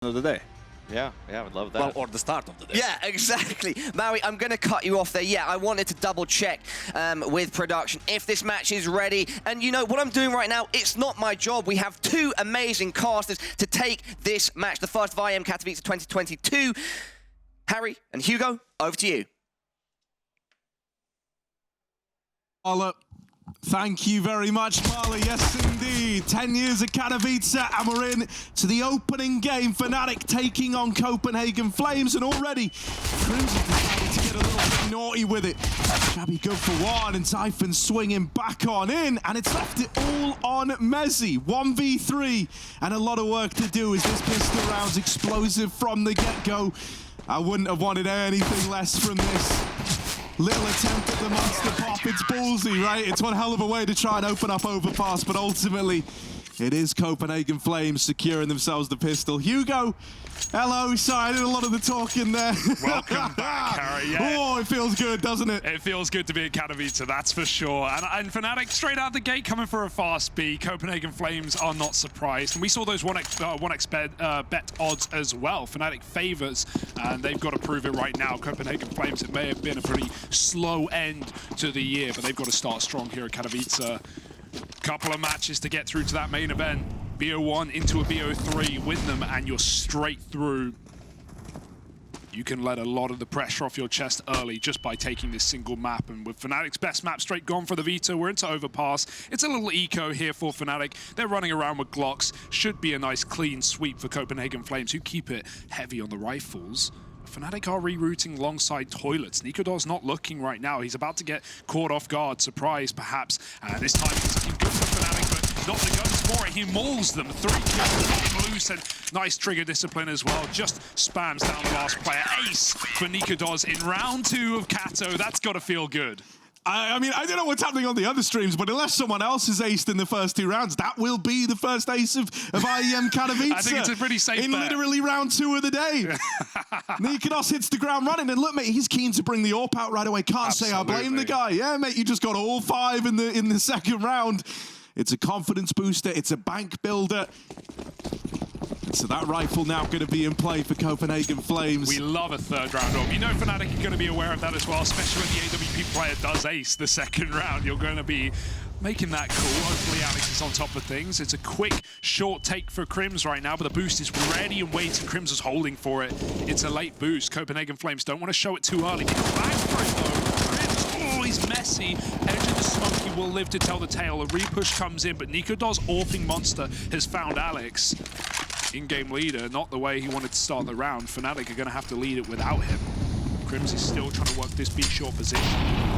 of the day. Yeah, I would love that. Well, or the start of the day. Yeah, exactly. Maui, I'm going to cut you off there. Yeah, I wanted to double check with production if this match is ready. And you know, what I'm doing right now, it's not my job. We have two amazing casters to take this match, the first of IEM Katowice 2022. Harry and Hugo, over to you. Marla, thank you very much, Marla. Yes, indeed. 10 years of Katowice, and we're in to the opening game. fnatic taking on Copenhagen Flames, and already Crimson decided to get a little bit naughty with it. Shabby good for one, and Typhon swinging back on in, and it's left it all on Mezzy. 1v3, and a lot of work to do as this pistol round's explosive from the get-go. I wouldn't have wanted anything less from this. Little attempt at the monster pop. It's ballsy, right? It's one hell of a way to try and open up overpass, but ultimately, it is Copenhagen Flames securing themselves the pistol. Hugo, hello. Sorry, I did a lot of the talking there. Welcome back, Harry. Yeah. Oh, it feels good, doesn't it? It feels good to be at Katowice, that's for sure. And fnatic straight out the gate coming for a fast B. Copenhagen Flames are not surprised. And we saw those 1x bet odds as well. fnatic favors, and they've got to prove it right now. Copenhagen Flames, it may have been a pretty slow end to the year, but they've got to start strong here at Katowice. Couple of matches to get through to that main event. BO1 into a BO3, win them, and you're straight through. You can let a lot of the pressure off your chest early just by taking this single map. And with fnatic's best map straight gone for the veto, we're into overpass. It's a little eco here for fnatic. They're running around with Glocks. Should be a nice clean sweep for Copenhagen Flames, who keep it heavy on the rifles. fnatic are rerouting alongside toilets. Nikodor's not looking right now. He's about to get caught off guard, surprised perhaps. And this time it's looking good for fnatic, but not the guns for it. He mauls them. 3 kills loose, and nice trigger discipline as well. Just spams down the last player. Ace for Nikodor's in round 2 of Kato. That's got to feel good. I mean, I don't know what's happening on the other streams, but unless someone else has aced in the first 2 rounds, that will be the first ace of IEM Katowice. I think it's a pretty safe in bet. Literally round 2 of the day. Nikodos hits the ground running, and look, mate, he's keen to bring the AWP out right away. Can't say I blame the guy. Yeah, mate, you just got all 5 in the second round. It's a confidence booster. It's a bank builder. So that rifle now going to be in play for Copenhagen Flames. We love a 3rd round AWP. You know fnatic are going to be aware of that as well, especially when the AWP player does ace the 2nd round. You're going to be making that call. Hopefully Alex is on top of things. It's a quick, short take for Crims right now, but the boost is ready and waiting. Crims is holding for it. It's a late boost. Copenhagen Flames don't want to show it too early. They go back for it though. Crims, oh, he's messy. Edge of the smoke, he will live to tell the tale. A repush comes in, but Nikodor's AWPing monster has found Alex. In-game leader, not the way he wanted to start the round. fnatic are going to have to lead it without him. Crims is still trying to work this B short position.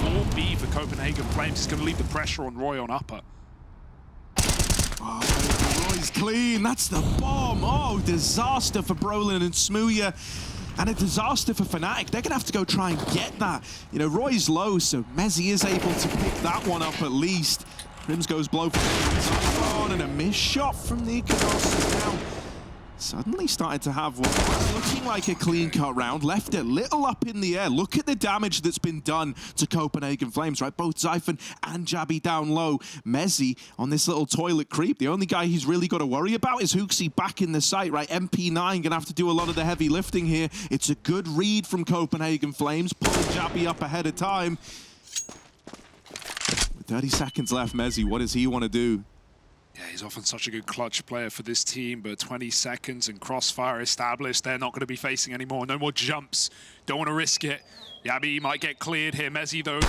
4B for Copenhagen Flames is going to leave the pressure on Roy on upper. Oh, Roy's clean. That's the bomb. Oh, disaster for Brolin and Smooya. And a disaster for fnatic. They're going to have to go try and get that. You know, Roy's low, so Mezzy is able to pick that one up at least. Crims goes blow for and a miss shot from Nikodos. Now suddenly started to have what was looking like a clean-cut round, left it little up in the air. Look at the damage that's been done to Copenhagen Flames, right? Both Zyphon and Jabby down low. Mezzy on this little toilet creep. The only guy he's really got to worry about is Hooksy back in the site, right? MP9 gonna have to do a lot of the heavy lifting here. It's a good read from Copenhagen Flames, pulling Jabby up ahead of time. With 30 seconds left, Mezzy, what does he want to do? Yeah, he's often such a good clutch player for this team, but 20 seconds and crossfire established. They're not going to be facing anymore. No more jumps. Don't want to risk it. Yabby might get cleared here. Mezzy, though,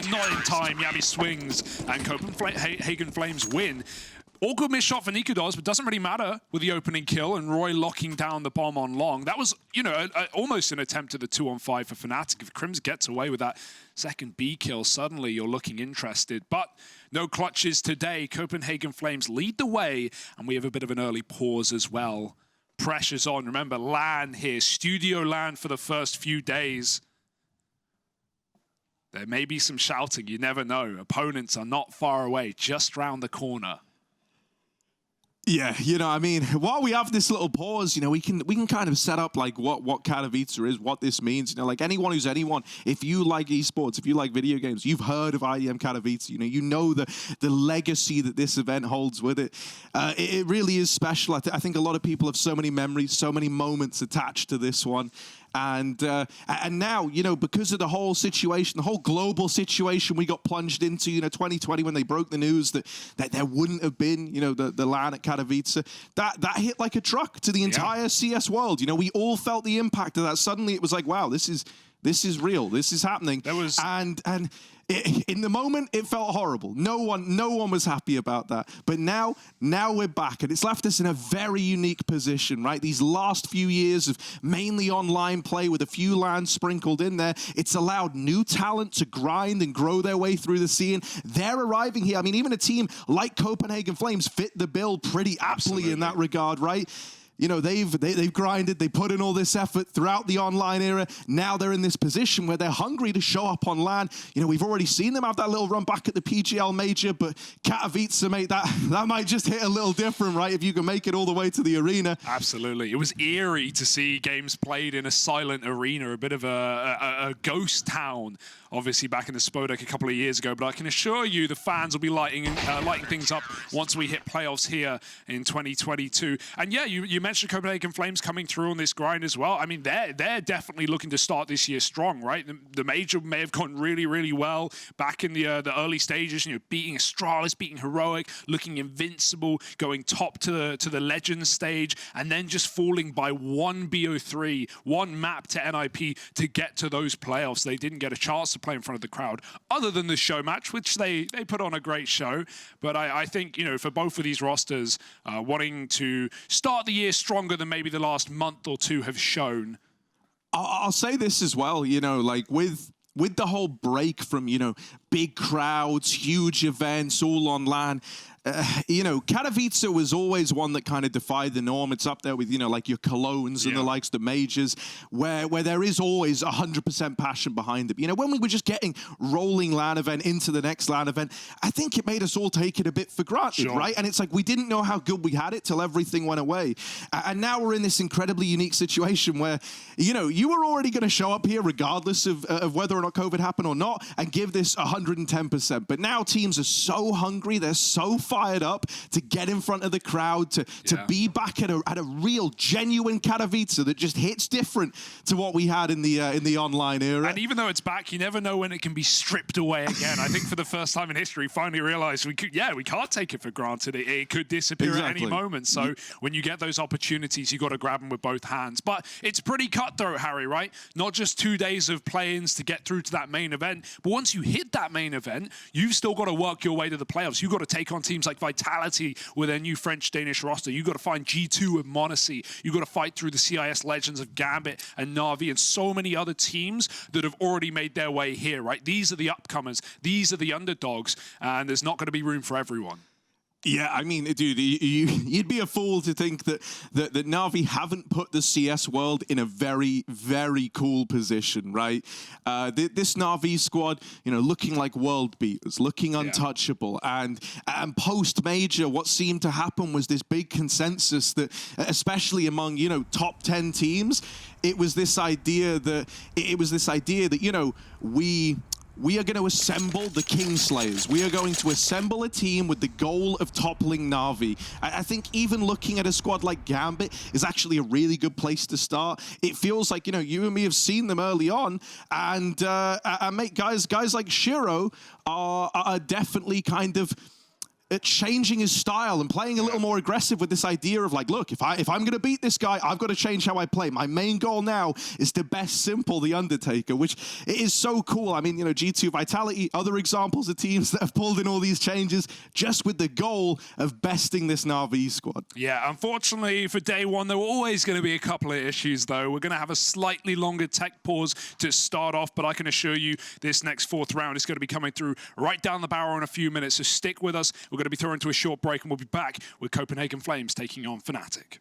not in time. Yabby swings, and Copenhagen Flames win. All good miss shot for Nikodos, but doesn't really matter with the opening kill and Roy locking down the bomb on long. That was, you know, almost an attempt at the 2-on-5 for fnatic. If Crims gets away with that 2nd B kill, suddenly you're looking interested. But no clutches today. Copenhagen Flames lead the way, and we have a bit of an early pause as well. Pressure's on. Remember, LAN here. Studio LAN for the first few days. There may be some shouting. You never know. Opponents are not far away, just round the corner. Yeah, you know, I mean, while we have this little pause, you know, we can kind of set up like what KATOWICE is, what this means. You know, like anyone who's anyone, if you like esports, if you like video games, you've heard of IEM KATOWICE. You know the legacy that this event holds with it. It really is special. I think a lot of people have so many memories, so many moments attached to this one. And now, you know, because of the whole situation, the whole global situation we got plunged into, you know, 2020 when they broke the news that there wouldn't have been, you know, the LAN at KATOWICE, that hit like a truck to the entire CS world. You know, we all felt the impact of that. Suddenly it was like, wow, this is real. This is happening. In the moment, it felt horrible. No one was happy about that. But now we're back, and it's left us in a very unique position, right? These last few years of mainly online play with a few LANs sprinkled in there, it's allowed new talent to grind and grow their way through the scene. They're arriving here. I mean, even a team like Copenhagen Flames fit the bill pretty aptly in that regard, right? You know, they've grinded, they put in all this effort throughout the online era. Now they're in this position where they're hungry to show up on LAN. You know, we've already seen them have that little run back at the PGL Major, but KATOWICE, mate, that might just hit a little different, right? If you can make it all the way to the arena. Absolutely. It was eerie to see games played in a silent arena, a bit of a ghost town, obviously back in the Spodek a couple of years ago. But I can assure you the fans will be lighting things up once we hit playoffs here in 2022. And yeah, you mentioned Copenhagen Flames coming through on this grind as well. I mean, they're definitely looking to start this year strong, right? The major may have gone really, really well back in the early stages. You know, beating Astralis, beating Heroic, looking invincible, going top to the Legends stage, and then just falling by one BO3, one map to NIP to get to those playoffs. They didn't get a chance to play in front of the crowd, other than the show match, which they put on a great show. But I think, you know, for both of these rosters, wanting to start the year stronger than maybe the last month or two have shown. I'll say this as well, you know, like with the whole break from, you know, big crowds, huge events, all on LAN, you know, KATOWICE was always one that kind of defied the norm. It's up there with, you know, like your Colognes and the likes, the majors, where there is always 100% passion behind it. You know, when we were just getting rolling LAN event into the next LAN event, I think it made us all take it a bit for granted, right? And it's like we didn't know how good we had it till everything went away. And now we're in this incredibly unique situation where, you know, you were already going to show up here regardless of whether or not COVID happened or not and give this 110%. But now teams are so hungry, they're so fired up to get in front of the crowd, to be back at a real, genuine KATOWICE that just hits different to what we had in the online era. And even though it's back, you never know when it can be stripped away again. I think for the first time in history, finally realized we can't take it for granted. It could disappear at any moment. So when you get those opportunities, you got to grab them with both hands. But it's pretty cutthroat, Harry, right? Not just 2 days of play-ins to get through to that main event, but once you hit that main event, you've still got to work your way to the playoffs. You've got to take on teams like Vitality with their new French-Danish roster. You've got to find G2 with Monacy. You've got to fight through the CIS legends of Gambit and Na'Vi and so many other teams that have already made their way here, right? These are the upcomers. These are the underdogs, and there's not going to be room for everyone. Yeah, I mean, dude, you'd be a fool to think that Na'Vi haven't put the CS world in a very, very cool position, right? This Na'Vi squad, you know, looking like world beaters, looking untouchable, and post-major, what seemed to happen was this big consensus that, especially among, you know, top 10 teams, it was this idea that you know, we are going to assemble the Kingslayers. We are going to assemble a team with the goal of toppling Na'Vi. I think even looking at a squad like Gambit is actually a really good place to start. It feels like, you know, you and me have seen them early on, and mate, guys like Shiro are definitely kind of changing his style and playing a little more aggressive with this idea of like, look, if I'm going to beat this guy, I've got to change how I play. My main goal now is to best Simple the Undertaker, which is so cool. I mean, you know, G2, Vitality, other examples of teams that have pulled in all these changes just with the goal of besting this Na'Vi squad. Yeah, unfortunately for day one, there were always going to be a couple of issues though. We're going to have a slightly longer tech pause to start off, but I can assure you this next fourth round is going to be coming through right down the barrel in a few minutes, so stick with us. We're going to be thrown into a short break and we'll be back with Copenhagen Flames taking on fnatic.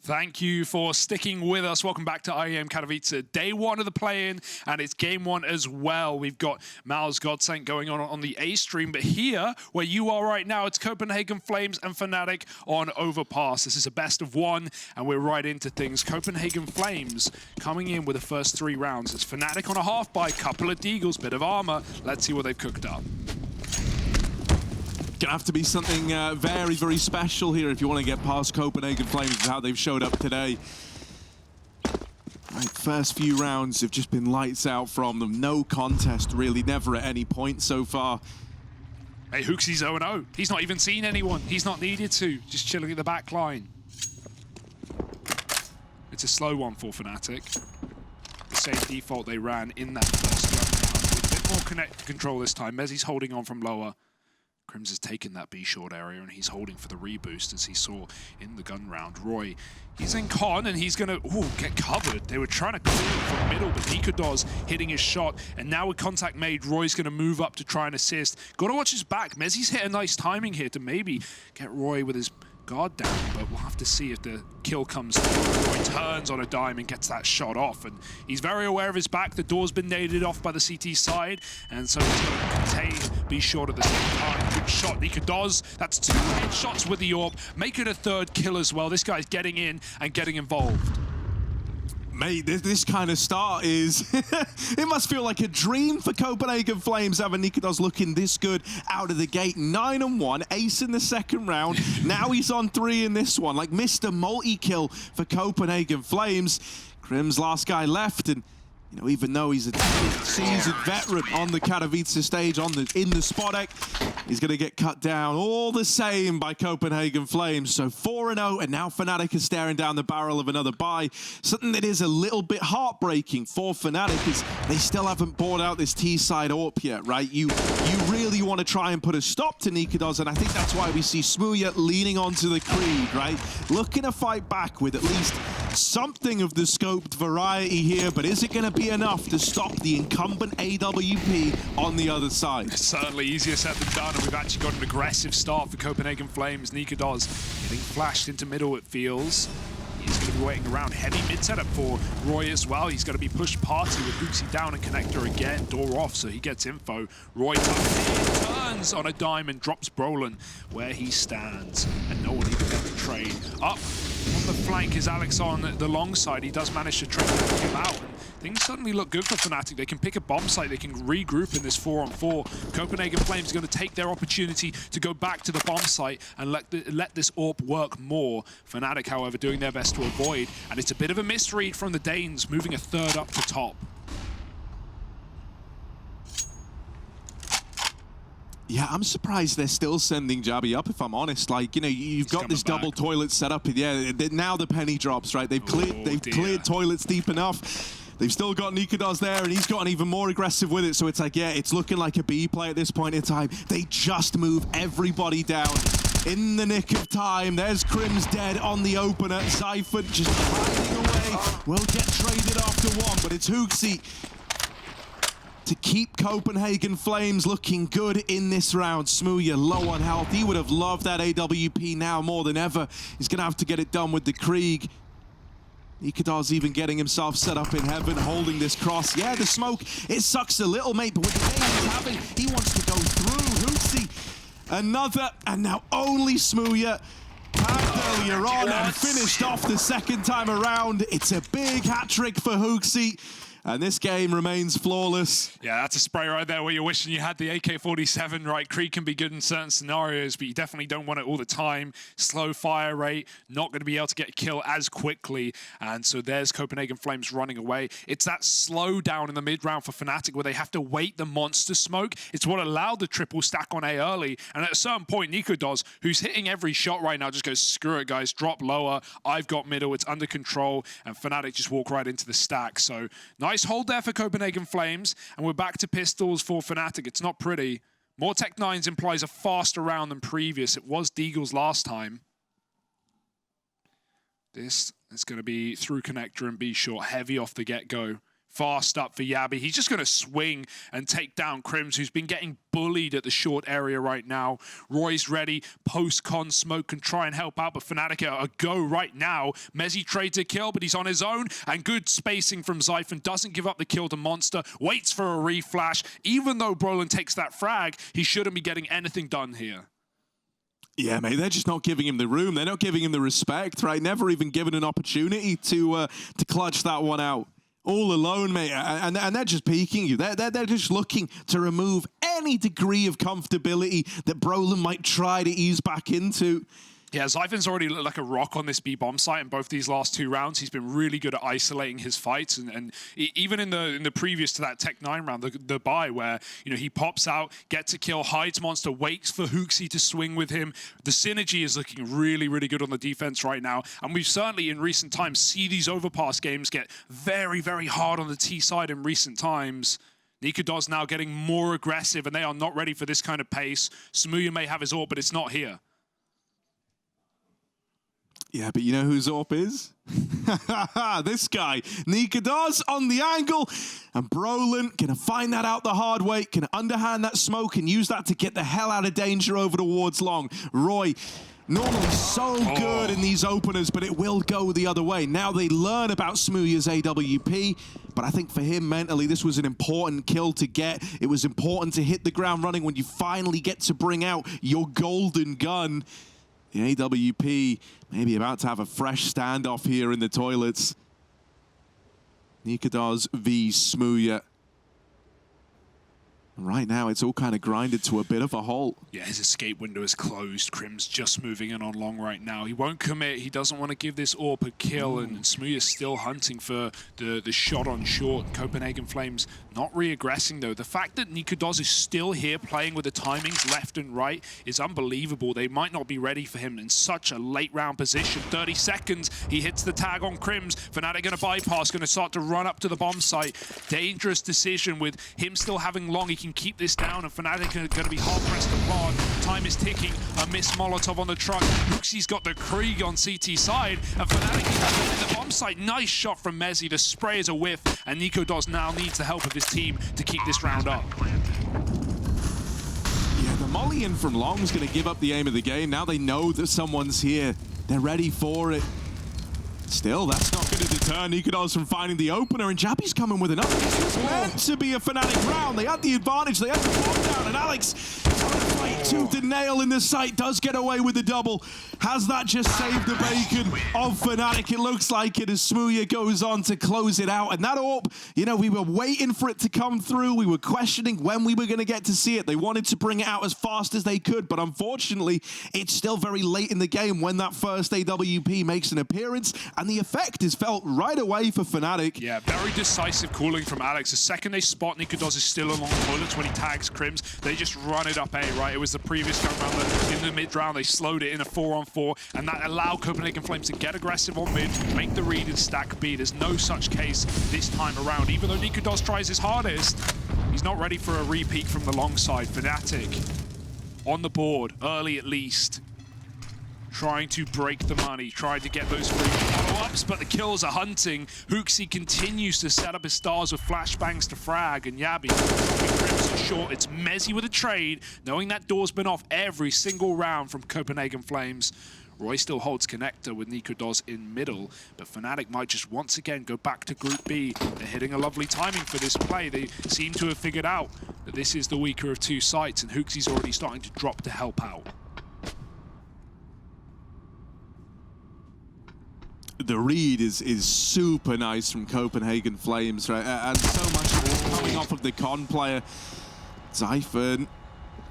Thank you for sticking with us. Welcome back to IEM Katowice. Day one of the play-in, and it's game one as well. We've got Mal's Godsent going on the A stream, but here, where you are right now, it's Copenhagen Flames and fnatic on Overpass. This is a best of one, and we're right into things. Copenhagen Flames coming in with the first 3 rounds. It's fnatic on a half by, couple of deagles, bit of armor. Let's see what they've cooked up. Gonna have to be something very, very special here if you want to get past Copenhagen Flames and how they've showed up today. Right, first few rounds have just been lights out from them. No contest, really, never at any point so far. Hey, HooXi's 0-0. He's not even seen anyone. He's not needed to. Just chilling at the back line. It's a slow one for fnatic. The same default they ran in that first round. With a bit more connect control this time. Mezzi's holding on from lower. Crims has taken that B short area and he's holding for the reboost as he saw in the gun round. Roy, he's in con and he's gonna get covered. They were trying to clear him from middle, but Nikodos hitting his shot. And now with contact made, Roy's gonna move up to try and assist. Gotta watch his back. Mezzi's hit a nice timing here to maybe get Roy with his guard down, but we'll have to see if the kill comes through. Roy turns on a dime and gets that shot off, and he's very aware of his back. The door's been naded off by the CT side, and so he's going to contain, be short at the same time. Good shot, Nikodos. That's 2 headshots with the AWP. Make it a 3rd kill as well. This guy's getting in and getting involved. Mate, this kind of start is... it must feel like a dream for Copenhagen Flames having Nikodos looking this good out of the gate. 9-1, ace in the 2nd round. Now he's on 3 in this one. Like Mr. Multi-kill for Copenhagen Flames. Crim's last guy left, and you know, even though he's a seasoned veteran on the Katowice stage, in the spot deck, he's going to get cut down all the same by Copenhagen Flames. So 4-0, and now fnatic is staring down the barrel of another bye. Something that is a little bit heartbreaking for fnatic is they still haven't bought out this T-side AWP yet, right? You really want to try and put a stop to Nikodos, and I think that's why we see Smooya leaning onto the Creed, right? Looking to fight back with at least something of the scoped variety here, but is it going to be enough to stop the incumbent AWP on the other side? It's certainly easier said than done, and we've actually got an aggressive start for Copenhagen Flames. Nikodos getting flashed into middle, it feels. He's going to be waiting around. Heavy mid setup for Roy as well. He's going to be pushed party with HooXi down and connector again. Door off, so he gets info. Roy turns on a dime and drops Brolin where he stands. And no one even got the trade. Up on the flank is Alex on the long side. He does manage to trade him out. And things suddenly look good for fnatic. They can pick a bomb site. They can regroup in this 4-on-4. Copenhagen Flames are going to take their opportunity to go back to the bomb site and let this AWP work more. fnatic, however, doing their best to avoid. And it's a bit of a misread from the Danes, moving a 3rd up to top. Yeah, I'm surprised they're still sending Jabby up, if I'm honest. Like, you know, you've got this double toilet set up. Yeah, now the penny drops, right? They've cleared toilets deep enough. They've still got Nikodos there, and he's gotten even more aggressive with it. So it's like, yeah, it's looking like a B play at this point in time. They just move everybody down in the nick of time. There's Crims dead on the opener. Zyphon just hiding away. Will get traded after 1, but it's HooXi to keep Copenhagen Flames looking good in this round. Smooya low on health. He would have loved that AWP now more than ever. He's going to have to get it done with the Krieg. Nikodos even getting himself set up in heaven, holding this cross. Yeah, the smoke, it sucks a little, mate, but with the game he's having, he wants to go through. HooXi, another, and now only Smooya. Earlier on and finished off the 2nd time around. It's a big hat-trick for HooXi. And this game remains flawless. Yeah, that's a spray right there where you're wishing you had the AK-47, right? Krieg can be good in certain scenarios, but you definitely don't want it all the time. Slow fire rate, not going to be able to get a kill as quickly. And so there's Copenhagen Flames running away. It's that slow down in the mid-round for fnatic where they have to wait the monster smoke. It's what allowed the triple stack on A early. And at a certain point, Nikodos, who's hitting every shot right now, just goes, screw it, guys, drop lower. I've got middle, it's under control. And fnatic just walk right into the stack. So nice hold there for Copenhagen Flames, and we're back to pistols for fnatic. It's not pretty. More Tech 9s implies a faster round than previous. It was deagles last time. This is going to be through connector and B short, heavy off the get-go fast up for Yabby. He's just going to swing and take down Crims, who's been getting bullied at the short area right now. Roy's ready. Post-con smoke can try and help out, but fnatic are a go right now. Mezzi trades a kill, but he's on his own, and good spacing from Zyphon. Doesn't give up the kill to Monster. Waits for a reflash. Even though Brolin takes that frag, he shouldn't be getting anything done here. Yeah, mate, they're just not giving him the room. They're not giving him the respect, right? Never even given an opportunity to clutch that one out. All alone, mate, and they're just peeking you. They're just looking to remove any degree of comfortability that Brolin might try to ease back into. Yeah, Zyphon's already looked like a rock on this B-bomb site in both these last 2 rounds. He's been really good at isolating his fights, and even in the previous to that Tech 9 round, the buy where he pops out, gets a kill, hides Monster, waits for HooXi to swing with him. The synergy is looking really, really good on the defense right now, and we've certainly in recent times see these overpass games get very, very hard on the T side in recent times. Nikodos now getting more aggressive, and they are not ready for this kind of pace. Smooya may have his ult, but it's not here. Yeah, but you know whose AWP is? This guy. Nikodos on the angle. And Brolin gonna find that out the hard way. Can underhand that smoke and use that to get the hell out of danger over towards long. Roy, normally so good in these openers, but it will go the other way. Now they learn about Smooya's AWP. But I think for him mentally, this was an important kill to get. It was important to hit the ground running when you finally get to bring out your golden gun. The AWP maybe about to have a fresh standoff here in the toilets. Nikodos v Smooya. Right now, it's all kind of grinded to a bit of a halt. Yeah, his escape window is closed. Crim's just moving in on long right now. He won't commit. He doesn't want to give this AWP a kill, and Smooya's still hunting for the shot on short. Copenhagen Flames not re-aggressing, though. The fact that Nikodos is still here playing with the timings left and right is unbelievable. They might not be ready for him in such a late round position. 30 seconds, he hits the tag on Crims. fnatic going to bypass, going to start to run up to the bomb site. Dangerous decision with him still having long. He can keep this down, and fnatic are going to be hard-pressed to plant. Time is ticking. A missed Molotov on the truck. HooXi's got the Krieg on CT side, and fnatic is in the bomb site. Nice shot from Mezzi. The spray is a whiff, and Nikodos now needs the help of his team to keep this round up. Yeah, the molly in from Long's going to give up the aim of the game. Now they know that someone's here. They're ready for it. Still, that's not going to deter Nikodos from finding the opener, and Jabby's coming with another. This was meant to be a fnatic round. They had the advantage. They had the bomb down, and Alex, fight tooth and nail in the site, does get away with the double. Has that just saved the bacon of fnatic? It looks like it as Smooya goes on to close it out. And that AWP, we were waiting for it to come through. We were questioning when we were going to get to see it. They wanted to bring it out as fast as they could, but unfortunately, it's still very late in the game when that first AWP makes an appearance, and the effect is felt right away for fnatic. Yeah, very decisive calling from Alex. The second they spot Nikodos is still along toilets when he tags Crims, they just run it up A, right? It was the previous go round in the mid-round. They slowed it in a 4-on-4, and that allowed Copenhagen Flames to get aggressive on mid, make the read and stack B. There's no such case this time around. Even though Nikodos tries his hardest, he's not ready for a repeat from the long side. fnatic on the board, early at least. Trying to break the money, trying to get those free follow-ups, but the kills are hunting. HooXi continues to set up his stars with flashbangs to frag, and Yabby Crimson short. It's Mezzi with a trade, knowing that door's been off every single round from Copenhagen Flames. Roy still holds connector with Nikodos in middle, but fnatic might just once again go back to Group B. They're hitting a lovely timing for this play. They seem to have figured out that this is the weaker of two sites, and HooXi's already starting to drop to help out. The read is super nice from Copenhagen Flames, right? And so much of it coming off of the con player. Zyphon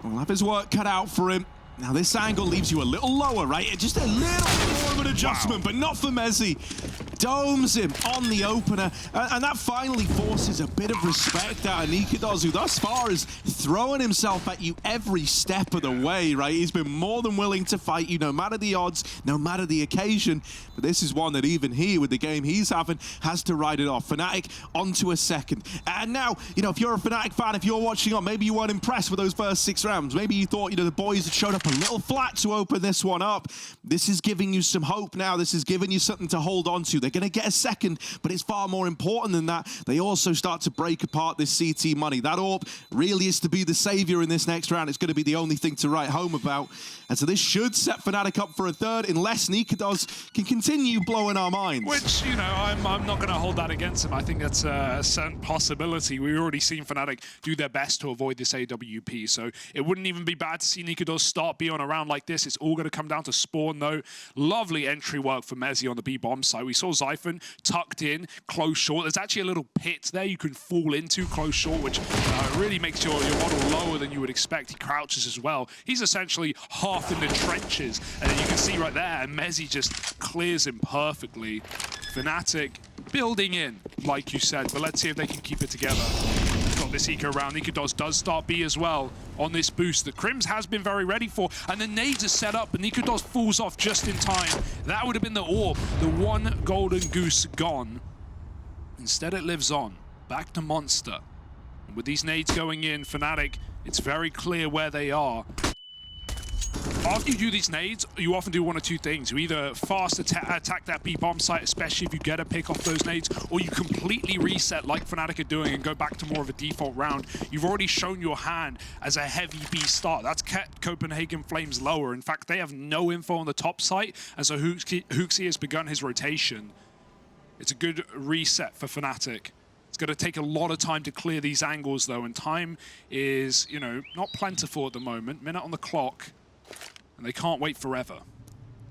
will have his work cut out for him. Now this angle leaves you a little lower, right? Just a little bit more of an adjustment, but not for Mezzi. Domes him on the opener, and that finally forces a bit of respect out of Nikodos, who thus far is throwing himself at you every step of the way, right? He's been more than willing to fight you, no matter the odds, no matter the occasion. But this is one that even he, with the game he's having, has to ride it off. fnatic onto a second. And now, if you're a fnatic fan, if you're watching on, maybe you weren't impressed with those first 6 rounds. Maybe you thought, the boys had showed up a little flat to open this one up. This is giving you some hope now. This is giving you something to hold on to. They're going to get a second, but it's far more important than that. They also start to break apart this CT money. That AWP really is to be the savior in this next round. It's going to be the only thing to write home about. And so this should set fnatic up for a third, unless Nikodos can continue blowing our minds. Which, you know, I'm not going to hold that against him. I think that's a certain possibility. We've already seen fnatic do their best to avoid this AWP, so it wouldn't even be bad to see Nikodos start B on a round like this. It's all going to come down to spawn, though. Lovely entry work for Mezzi on the B-bomb side. We saw Zyphon tucked in, close short. There's actually a little pit there you can fall into close short, which really makes your model lower than you would expect. He crouches as well. He's essentially half in the trenches, and then you can see right there, Mezzi just clears him perfectly. fnatic building in, like you said, but let's see if they can keep it together. Got this eco round. Nikodos does start B as well on this boost that Crims has been very ready for, and the nades are set up, but Nikodos falls off just in time. That would have been the AWP, the one golden goose gone. Instead it lives on, back to Monster. And with these nades going in, fnatic, it's very clear where they are. After you do these nades, you often do one of two things. You either fast attack that B-bomb site, especially if you get a pick off those nades, or you completely reset like fnatic are doing and go back to more of a default round. You've already shown your hand as a heavy B start. That's kept Copenhagen Flames lower. In fact, they have no info on the top site, and so Hooksy has begun his rotation. It's a good reset for fnatic. It's going to take a lot of time to clear these angles, though, and time is, you know, not plentiful at the moment. Minute on the clock. And they can't wait forever.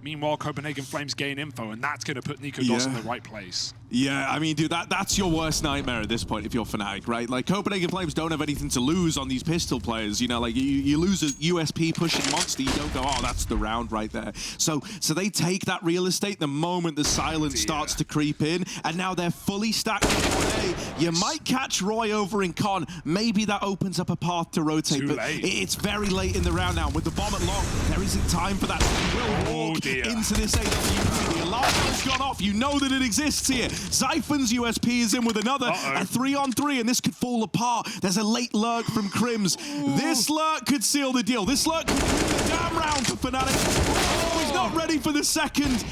Meanwhile, Copenhagen Flames gain info, and that's going to put Nikodos in the right place. Yeah, I mean, dude, that's your worst nightmare at this point if you're fnatic, right? Like, Copenhagen Flames don't have anything to lose on these pistol players. You know, like, you lose a USP pushing Monster, you don't go, oh, that's the round right there. So they take that real estate the moment the silence starts to creep in, and now they're fully stacked in 1A. You might catch Roy over in Con. Maybe that opens up a path to rotate, Too but late. It's very late in the round now. With the bomb at long, there isn't time for that. So you will walk into this AWP. The alarm has gone off. You know that it exists here. Zyphon's USP is in with another, a 3-on-3, and this could fall apart. There's a late lurk from Crims. This lurk could seal the deal. This lurk could win the damn round for fnatic. Oh, he's not ready for the second.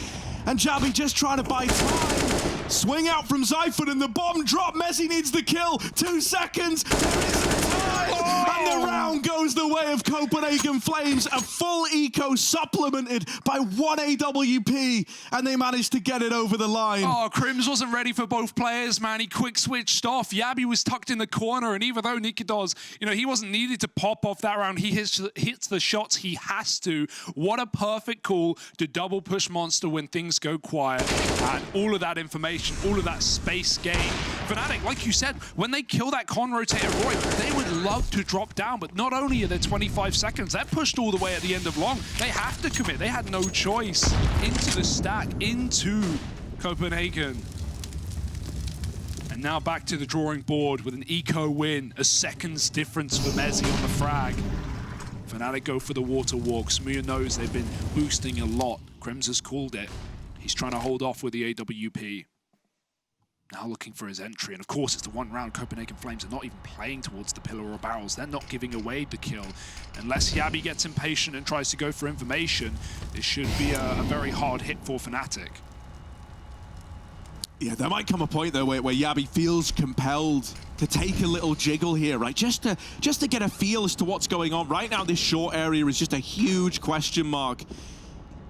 And Jabby just trying to buy time. Swing out from Zyphon, and the bomb drop. Mezzi needs the kill. 2 seconds. There is the time. And the round goes the way of Copenhagen Flames. A full eco supplemented by 1 AWP. And they managed to get it over the line. Oh, Crims wasn't ready for both players, man. He quick switched off. Yabi was tucked in the corner. And even though Nikodos, you know, he wasn't needed to pop off that round, he hits the shots he has to. What a perfect call to double push Monster when things go quiet. And all of that information, all of that space gain. fnatic, like you said, when they kill that con rotator Roy, they would love to drop down, but not only are there 25 seconds, they're pushed all the way at the end of long. They have to commit. They had no choice. Into the stack, into Copenhagen. And now back to the drawing board with an eco win, a second's difference for Mezzi on the frag. fnatic go for the water walk. Smooya knows they've been boosting a lot. Crims has called it. He's trying to hold off with the AWP. Now looking for his entry, and of course it's the one round. Copenhagen Flames are not even playing towards the pillar or barrels. They're not giving away the kill. Unless Yabi gets impatient and tries to go for information, this should be a very hard hit for fnatic. Yeah, there might come a point though where Yabi feels compelled to take a little jiggle here, right? Just to get a feel as to what's going on. Right now, this short area is just a huge question mark.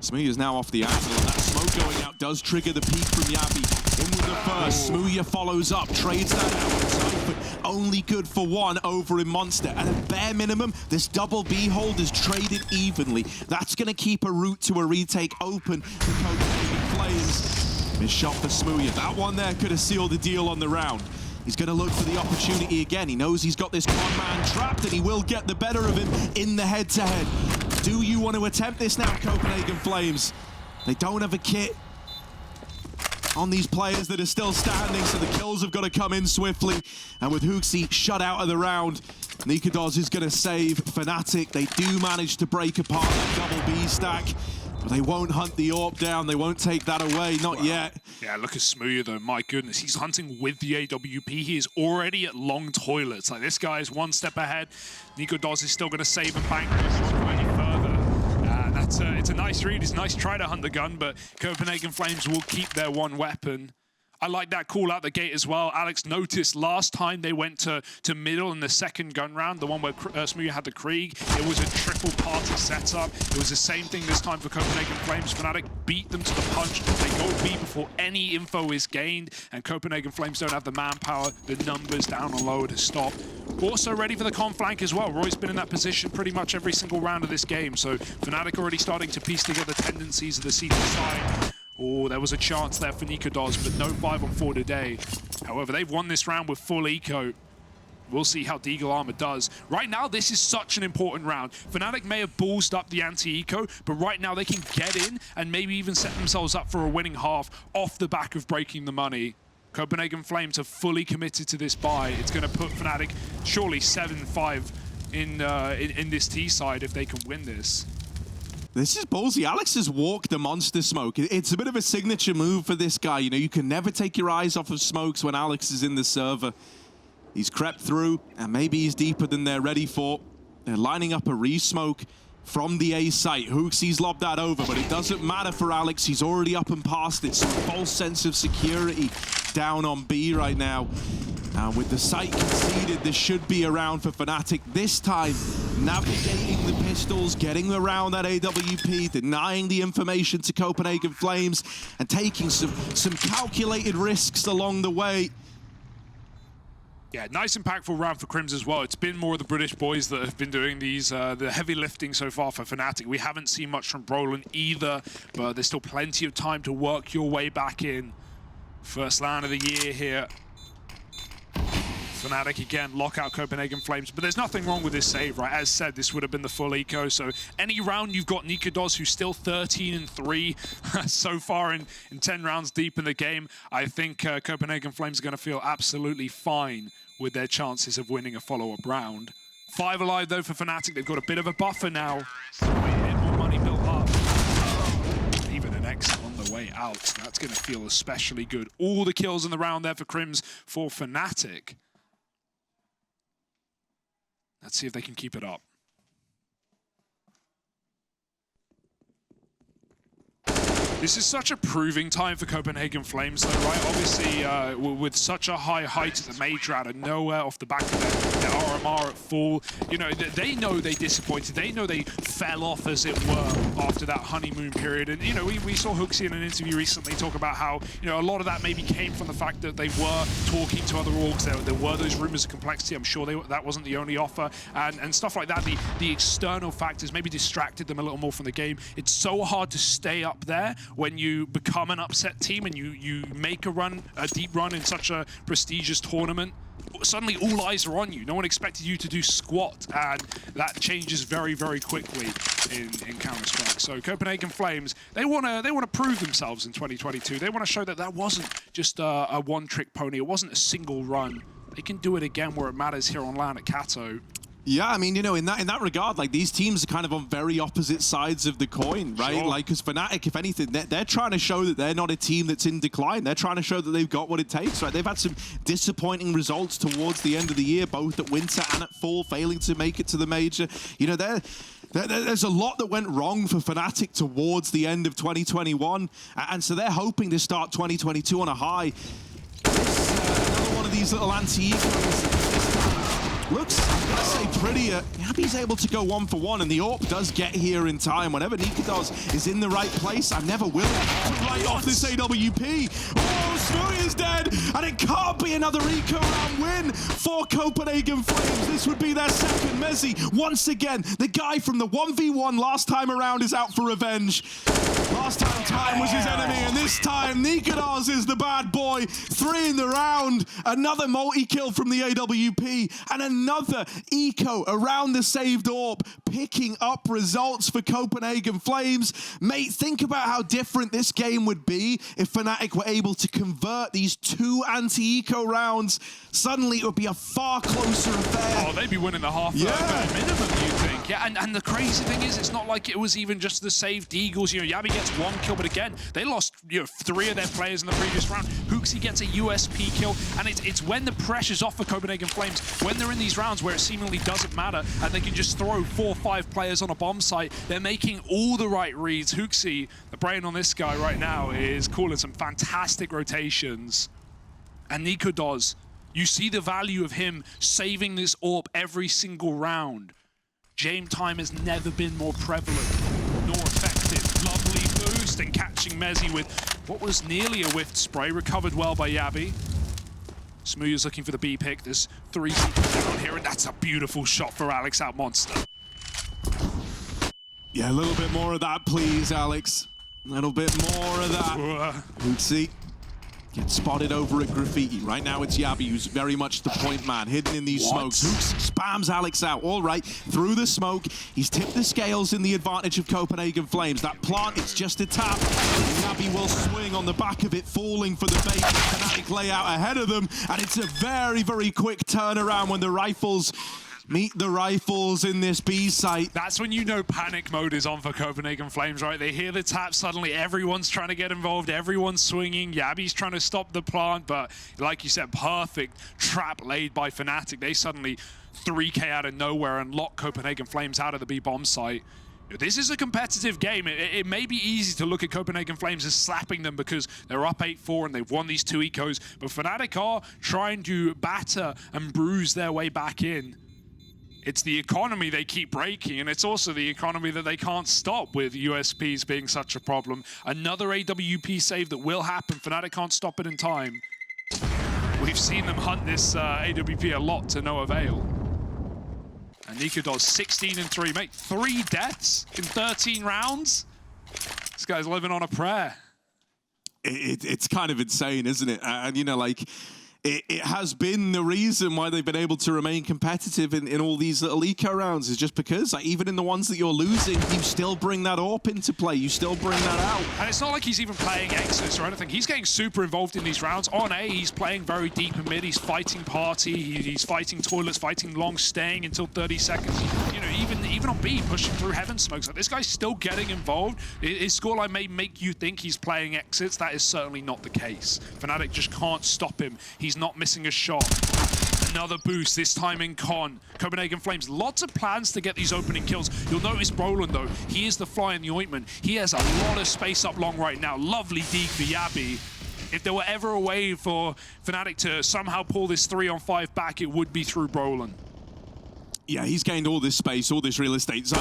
Smooya is now off the angle, and that smoke going out does trigger the peak from Yabi. In with the first, Smooya follows up, trades that out, but only good for one over in Monster. At a bare minimum, this double B hold is traded evenly. That's going to keep a route to a retake open for Copenhagen Flames. Missed shot for Smooya. That one there could have sealed the deal on the round. He's going to look for the opportunity again. He knows he's got this con man trapped, and he will get the better of him in the head-to-head. Do you want to attempt this now, Copenhagen Flames? They don't have a kit on these players that are still standing, so the kills have got to come in swiftly. And with Hooksy shut out of the round, Nikodos is going to save fnatic. They do manage to break apart that double B stack, but they won't hunt the AWP down. They won't take that away, not yet. Yeah, look at Smooya though, my goodness. He's hunting with the AWP. He is already at long toilets. Like, this guy is one step ahead. Nikodos is still going to save and bank this. Go any further. it's a nice read. It's a nice try to hunt the gun, but Copenhagen Flames will keep their one weapon. I like that call out the gate as well. Alex noticed last time they went to middle in the second gun round, the one where Smooya had the Krieg, it was a triple party setup. It was the same thing this time for Copenhagen Flames. Fnatic beat them to the punch. They go B before any info is gained, and Copenhagen Flames don't have the manpower, the numbers down and lower to stop. Also ready for the con flank as well. Roy's been in that position pretty much every single round of this game, so Fnatic already starting to piece together tendencies of the CT side. Oh, there was a chance there for Nikodos, but no 5-on-4 today. However, they've won this round with full eco. We'll see how Deagle Armor does. Right now, this is such an important round. Fnatic may have ballsed up the anti-eco, but right now they can get in and maybe even set themselves up for a winning half off the back of breaking the money. Copenhagen Flames are fully committed to this buy. It's going to put Fnatic surely 7-5 in this T side if they can win this. This is ballsy. Alex has walked the monster smoke. It's a bit of a signature move for this guy. You know, you can never take your eyes off of smokes when Alex is in the server. He's crept through, and maybe he's deeper than they're ready for. They're lining up a re-smoke from the A site. HooXi's lobbed that over, but it doesn't matter for Alex. He's already up and past it. So a false sense of security down on B right now. And with the site conceded, this should be around for Fnatic. This time, navigating the pistols, getting around that AWP, denying the information to Copenhagen Flames, and taking some calculated risks along the way. Yeah, nice impactful round for Crims as well. It's been more of the British boys that have been doing these the heavy lifting so far for Fnatic. We haven't seen much from Brolin either, but there's still plenty of time to work your way back in. First round of the year here. Fnatic again lock out Copenhagen Flames, but there's nothing wrong with this save, right? As said, this would have been the full eco, so any round you've got Nikodos, who's still 13-3 so far in 10 rounds deep in the game. I think Copenhagen Flames are going to feel absolutely fine with their chances of winning a follow-up round. 5 alive though for Fnatic. They've got a bit of a buffer now. A bit more money built up. Even an exit on the way out. That's going to feel especially good. All the kills in the round there for Crims for Fnatic. Let's see if they can keep it up. This is such a proving time for Copenhagen Flames, though, right? Obviously, with such a high height at the major out of nowhere off the back of their RMR at full, you know, they know they disappointed. They know they fell off, as it were, after that honeymoon period. And, you know, we saw HooXi in an interview recently talk about how, you know, a lot of that maybe came from the fact that they were talking to other orgs. There were those rumors of complexity. I'm sure that wasn't the only offer. And stuff like that, the external factors maybe distracted them a little more from the game. It's so hard to stay up there when you become an upset team and you make a deep run in such a prestigious tournament. Suddenly all eyes are on you. No one expected you to do squat, and that changes very, very quickly in Counter-Strike. So Copenhagen Flames, they want to prove themselves in 2022. They want to show that that wasn't just a one-trick pony. It wasn't a single run. They can do it again where it matters here on LAN at Kato. Yeah, I mean, you know, in that regard, like, these teams are kind of on very opposite sides of the coin, right? Sure. Like, because Fnatic, if anything, they're trying to show that they're not a team that's in decline. They're trying to show that they've got what it takes, right? They've had some disappointing results towards the end of the year, both at Winter and at Fall, failing to make it to the major. You know, there's a lot that went wrong for Fnatic towards the end of 2021, and so they're hoping to start 2022 on a high. Another one of these little anti-ecos. Looks, I'm gonna say, prettier. Happy's able to go 1-for-1, and the AWP does get here in time. Whenever Nikodos is in the right place, I'm never willing to write off this AWP. Oh, Smooya's dead, and it can't be another eco round win for Copenhagen Flames. This would be their second Mezzi. Once again, the guy from the 1v1 last time around is out for revenge. Last time was his enemy, and this time Nikodos is the bad boy. 3 in the round, another multi-kill from the AWP, and another eco around the saved AWP, picking up results for Copenhagen Flames. Mate, think about how different this game would be if Fnatic were able to convert these 2 anti-eco rounds. Suddenly it would be a far closer affair. Oh, they'd be winning the half bare minimum, you think? Yeah, and the crazy thing is, it's not like it was even just the saved Eagles. You know, Yabi gets 1 kill, but again, they lost 3 of their players in the previous round. HooXi gets a USP kill, and it's when the pressure's off for Copenhagen Flames, when they're in these rounds where it seemingly doesn't matter, and they can just throw 4 or 5 players on a bomb site. They're making all the right reads. HooXi, the brain on this guy right now, is calling some fantastic rotations. And Nikodos, you see the value of him saving this AWP every single round. Game time has never been more prevalent, nor effective. Lovely boost and catching Mezzi with what was nearly a whiffed spray. Recovered well by Yabi. Smooth's looking for the B pick. There's 3 people down here, and that's a beautiful shot for Alex out Monster. Yeah, a little bit more of that, please, Alex. A little bit more of that. HooXi gets spotted over at Graffiti. Right now it's Yabi who's very much the point man, hidden in these smokes. HooXi spams Alex out, all right, through the smoke. He's tipped the scales in the advantage of Copenhagen Flames. That plant, it's just a tap. Yabi will swing on the back of it, falling for the bait. fnatic lay out ahead of them, and it's a very, very quick turnaround when the rifles meet the rifles in this B site. That's when you know panic mode is on for Copenhagen Flames, right? They hear the tap, suddenly everyone's trying to get involved, everyone's swinging, Yabi's trying to stop the plant, but like you said, perfect trap laid by fnatic. They suddenly 3K out of nowhere and lock Copenhagen Flames out of the B bomb site. This is a competitive game. It may be easy to look at Copenhagen Flames as slapping them because they're up 8-4 and they've won these 2 ecos, but fnatic are trying to batter and bruise their way back in. It's the economy they keep breaking, and it's also the economy that they can't stop with USPs being such a problem. Another AWP save that will happen. fnatic can't stop it in time. We've seen them hunt this AWP a lot to no avail. And Nikodos 16-3, mate. 3 deaths in 13 rounds? This guy's living on a prayer. It's kind of insane, isn't it? And, you know, like, it has been the reason why they've been able to remain competitive in all these little eco rounds, is just because, like, even in the ones that you're losing, you still bring that AWP into play. You still bring that out. And it's not like he's even playing Exodus or anything. He's getting super involved in these rounds. On A, he's playing very deep in mid. He's fighting Party. He's fighting Toilets, fighting Long, staying until 30 seconds. You know, even on B, pushing through Heaven Smokes. Like, this guy's still getting involved. His scoreline may make you think he's playing exits. That is certainly not the case. fnatic just can't stop him. He's not missing a shot. Another boost, this time in Con. Copenhagen Flames, lots of plans to get these opening kills. You'll notice Brolin, though, he is the fly in the ointment. He has a lot of space up long right now. Lovely deke for Yabi. If there were ever a way for fnatic to somehow pull this 3-on-5 back, it would be through Brolin. Yeah, he's gained all this space, all this real estate.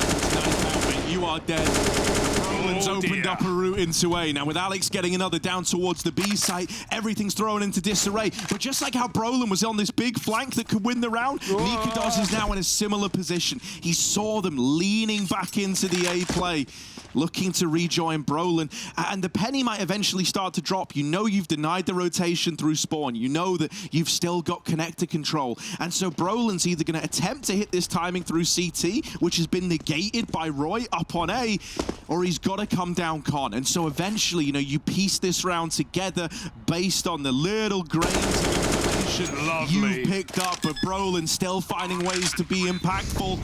You are dead. Brolin's opened up a route into A. Now, with Alex getting another down towards the B site, everything's thrown into disarray. But just like how Brolin was on this big flank that could win the round, Nikodos is now in a similar position. He saw them leaning back into the A play, looking to rejoin Brolin. And the penny might eventually start to drop. You know you've denied the rotation through spawn. You know that you've still got connector control. And so Brolin's either going to attempt to hit this timing through CT, which has been negated by Roy up on A, or he's got to come down Con. And so eventually, you know, you piece this round together based on the little grains of information you've picked up, but Brolin still finding ways to be impactful.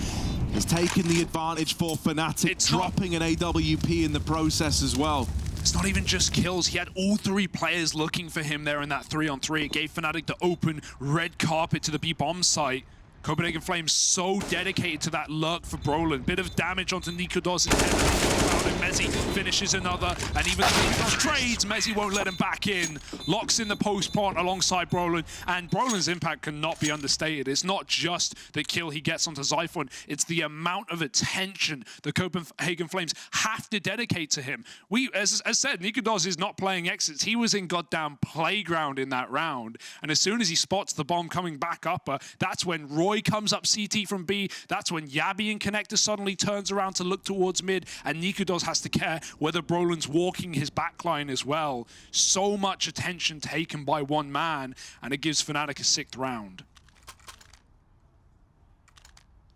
Has taken the advantage for fnatic, dropping an AWP in the process as well. It's not even just kills. He had all 3 players looking for him there in that 3-on-3. It gave fnatic the open red carpet to the B-bomb site. Copenhagen Flames so dedicated to that lurk for Brolin. Bit of damage onto Nikodos' head. Mezzi finishes another, and even Nikodos trades, Mezzi won't let him back in. Locks in the post plant alongside Brolin, and Brolin's impact cannot be understated. It's not just the kill he gets onto Zyphon, it's the amount of attention the Copenhagen Flames have to dedicate to him. As said, Nikodos is not playing exits. He was in goddamn playground in that round, and as soon as he spots the bomb coming back up, that's when Roy comes up CT from B. That's when Yabi in connector suddenly turns around to look towards mid, and Nikodos has to care whether Brolin's walking his backline as well. So much attention taken by one man, and it gives fnatic a 6th round.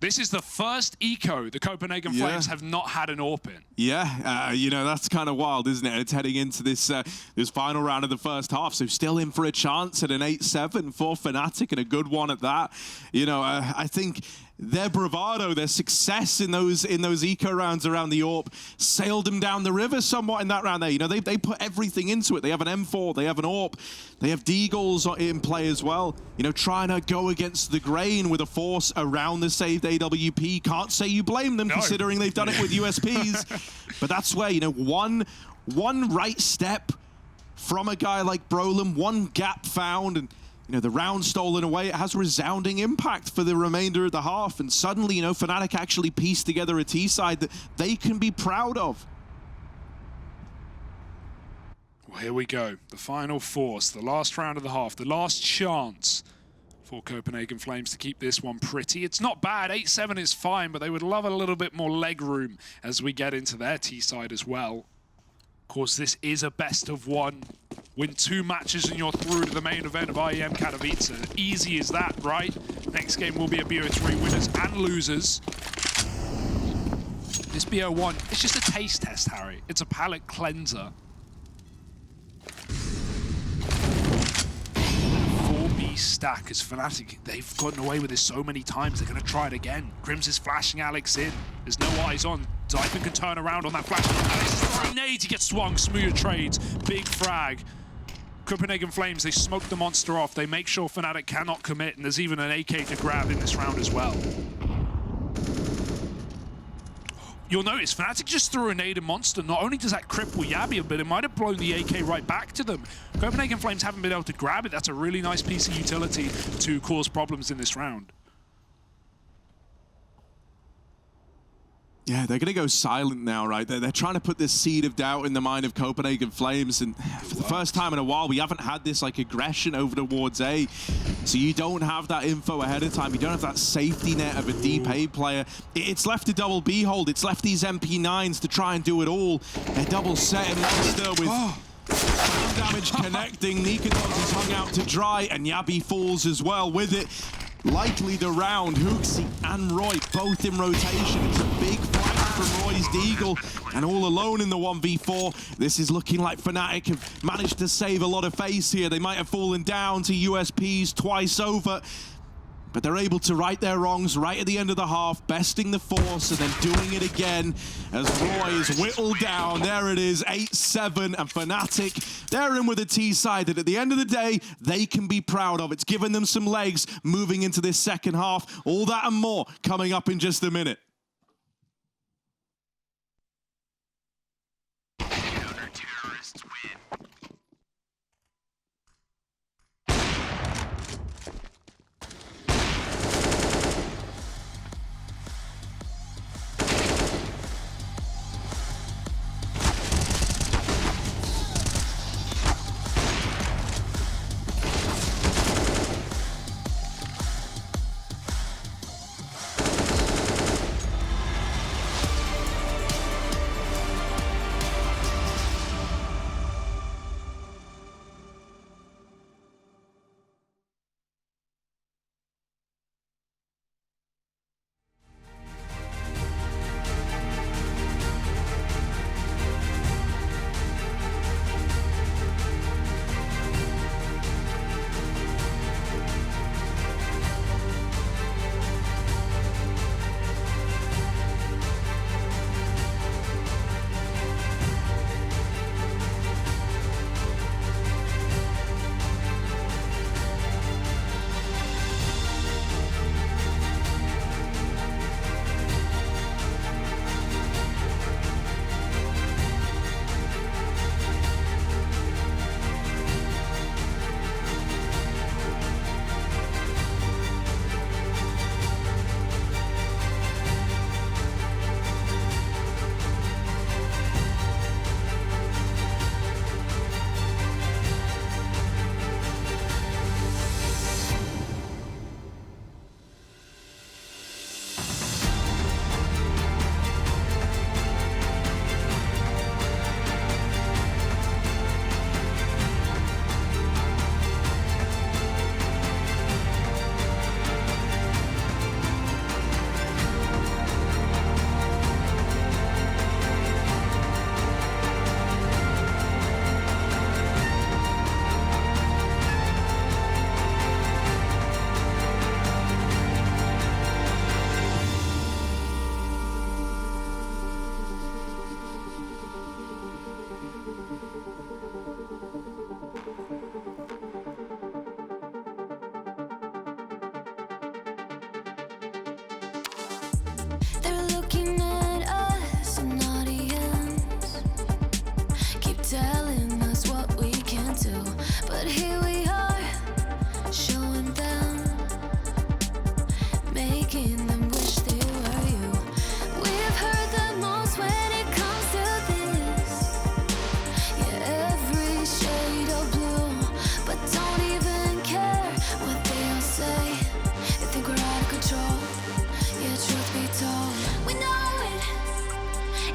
This is the first eco the Copenhagen Flames have not had an AWP in. Yeah, you know, that's kind of wild, isn't it? It's heading into this this final round of the first half, so still in for a chance at an 8-7 for fnatic, and a good one at that. You know, I think their bravado, their success in those eco rounds around the AWP sailed them down the river somewhat in that round there. You know, they put everything into it. They have an M4, they have an AWP, they have Deagles in play as well. You know, trying to go against the grain with a force around the saved AWP. Can't say you blame them, considering they've done it with USPs. But that's where, you know, one right step from a guy like Brolem, one gap found, and you know, the round stolen away, it has resounding impact for the remainder of the half. And suddenly, you know, fnatic actually pieced together a T-side that they can be proud of. Well, here we go. The final force, the last round of the half, the last chance for Copenhagen Flames to keep this one pretty. It's not bad. 8-7 is fine, but they would love a little bit more leg room as we get into their T-side as well. Of course, this is a best of one. Win 2 matches and you're through to the main event of IEM Katowice. Easy as that, right? Next game will be a BO3 winners and losers. This BO1, it's just a taste test, Harry. It's a palate cleanser. 4B stack as fnatic. They've gotten away with this so many times. They're going to try it again. Grims is flashing Alex in. There's no eyes on. Zyphen can turn around on that flash. Alex is throwing nades. He gets swung. Smooth trades. Big frag. Copenhagen Flames, they smoke the monster off. They make sure fnatic cannot commit, and there's even an AK to grab in this round as well. You'll notice fnatic just threw a nade in Monster. Not only does that cripple Yabby, but it might have blown the AK right back to them. Copenhagen Flames haven't been able to grab it. That's a really nice piece of utility to cause problems in this round. Yeah, they're going to go silent now, right? They're trying to put this seed of doubt in the mind of Copenhagen Flames, and for the first time in a while, we haven't had this like aggression over towards A. So you don't have that info ahead of time. You don't have that safety net of a deep A player. It's left a double B hold. It's left these MP9s to try and do it all. They're double setting Monster with damage connecting. Nikados is hung out to dry, and Yabby falls as well with it. Likely the round, Hooksy and Roy both in rotation. It's a big fight from Roy's Deagle, and all alone in the 1v4. This is looking like fnatic have managed to save a lot of face here. They might have fallen down to USPs twice over, but they're able to right their wrongs right at the end of the half, besting the force and then doing it again as Roy is whittled down. There it is, 8-7, and fnatic, they're in with a T-side that at the end of the day, they can be proud of. It's given them some legs moving into this second half. All that and more coming up in just a minute.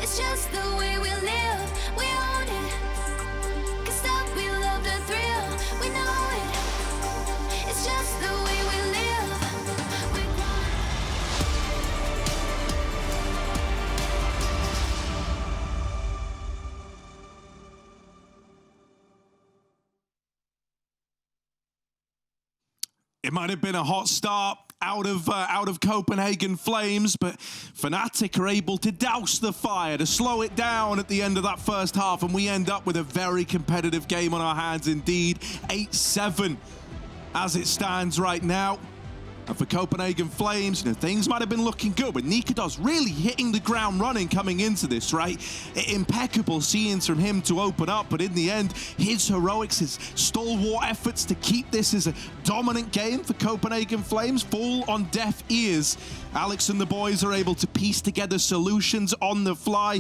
It's just the way we live. We own it. 'Cause stop, we love the thrill. We know it. It's just the way we live. We It might have been a hot start out of Copenhagen Flames, but fnatic are able to douse the fire, to slow it down at the end of that first half, and we end up with a very competitive game on our hands indeed. 8-7 as it stands right now. And for Copenhagen Flames, you know, things might have been looking good, but Nikados really hitting the ground running coming into this, right? Impeccable scenes from him to open up, but in the end, his heroics, his stalwart efforts to keep this as a dominant game for Copenhagen Flames fall on deaf ears. Alex and the boys are able to piece together solutions on the fly,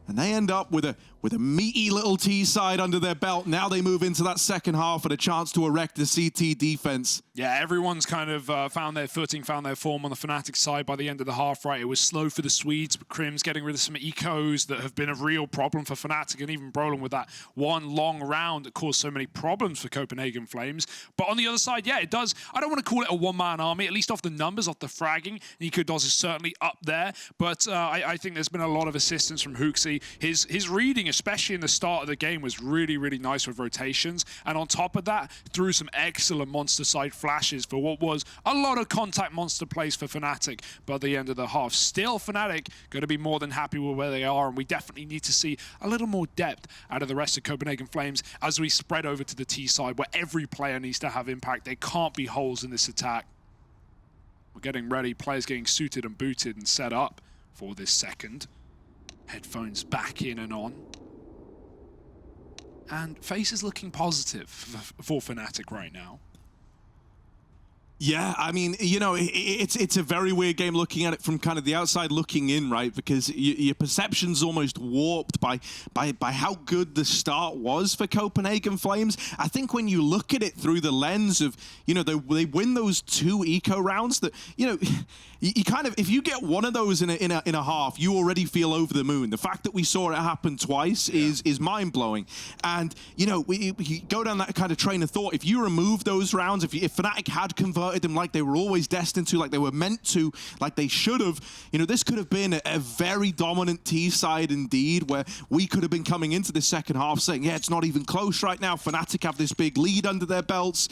and they end up with a meaty little T-side under their belt. Now they move into that second half and a chance to erect the CT defense. Yeah, everyone's kind of found their footing, found their form on the Fnatic side by the end of the half, right? It was slow for the Swedes, but Crim's getting rid of some ecos that have been a real problem for Fnatic, and even Brolin with that one long round that caused so many problems for Copenhagen Flames. But on the other side, yeah, it does. I don't want to call it a one-man army, at least off the numbers, off the fragging. Nikados is certainly up there, but I think there's been a lot of assistance from XVI. His reading, especially in the start of the game, was really, really nice with rotations. And on top of that, threw some excellent monster side flashes for what was a lot of contact monster plays for Fnatic by the end of the half. Still, Fnatic going to be more than happy with where they are, and we definitely need to see a little more depth out of the rest of Copenhagen Flames as we spread over to the T side, where every player needs to have impact. There can't be holes in this attack. We're getting ready, players getting suited and booted and set up for this second. Headphones back in and on. And FaZe is looking positive for Fnatic right now. Yeah, I mean, you know, it's a very weird game looking at it from kind of the outside looking in, right? Because your perception's almost warped by how good the start was for Copenhagen Flames. I think when you look at it through the lens of, you know, they win those 2 eco rounds that, you know, you kind of, if you get one of those in a half, you already feel over the moon. The fact that we saw it happen twice is mind-blowing. And, you know, we go down that kind of train of thought. If you remove those rounds, if Fnatic had converted them like they were always destined to, like they were meant to, like they should have, you know, this could have been a very dominant T-side indeed, where we could have been coming into the second half saying, yeah, it's not even close right now. Fnatic have this big lead under their belts.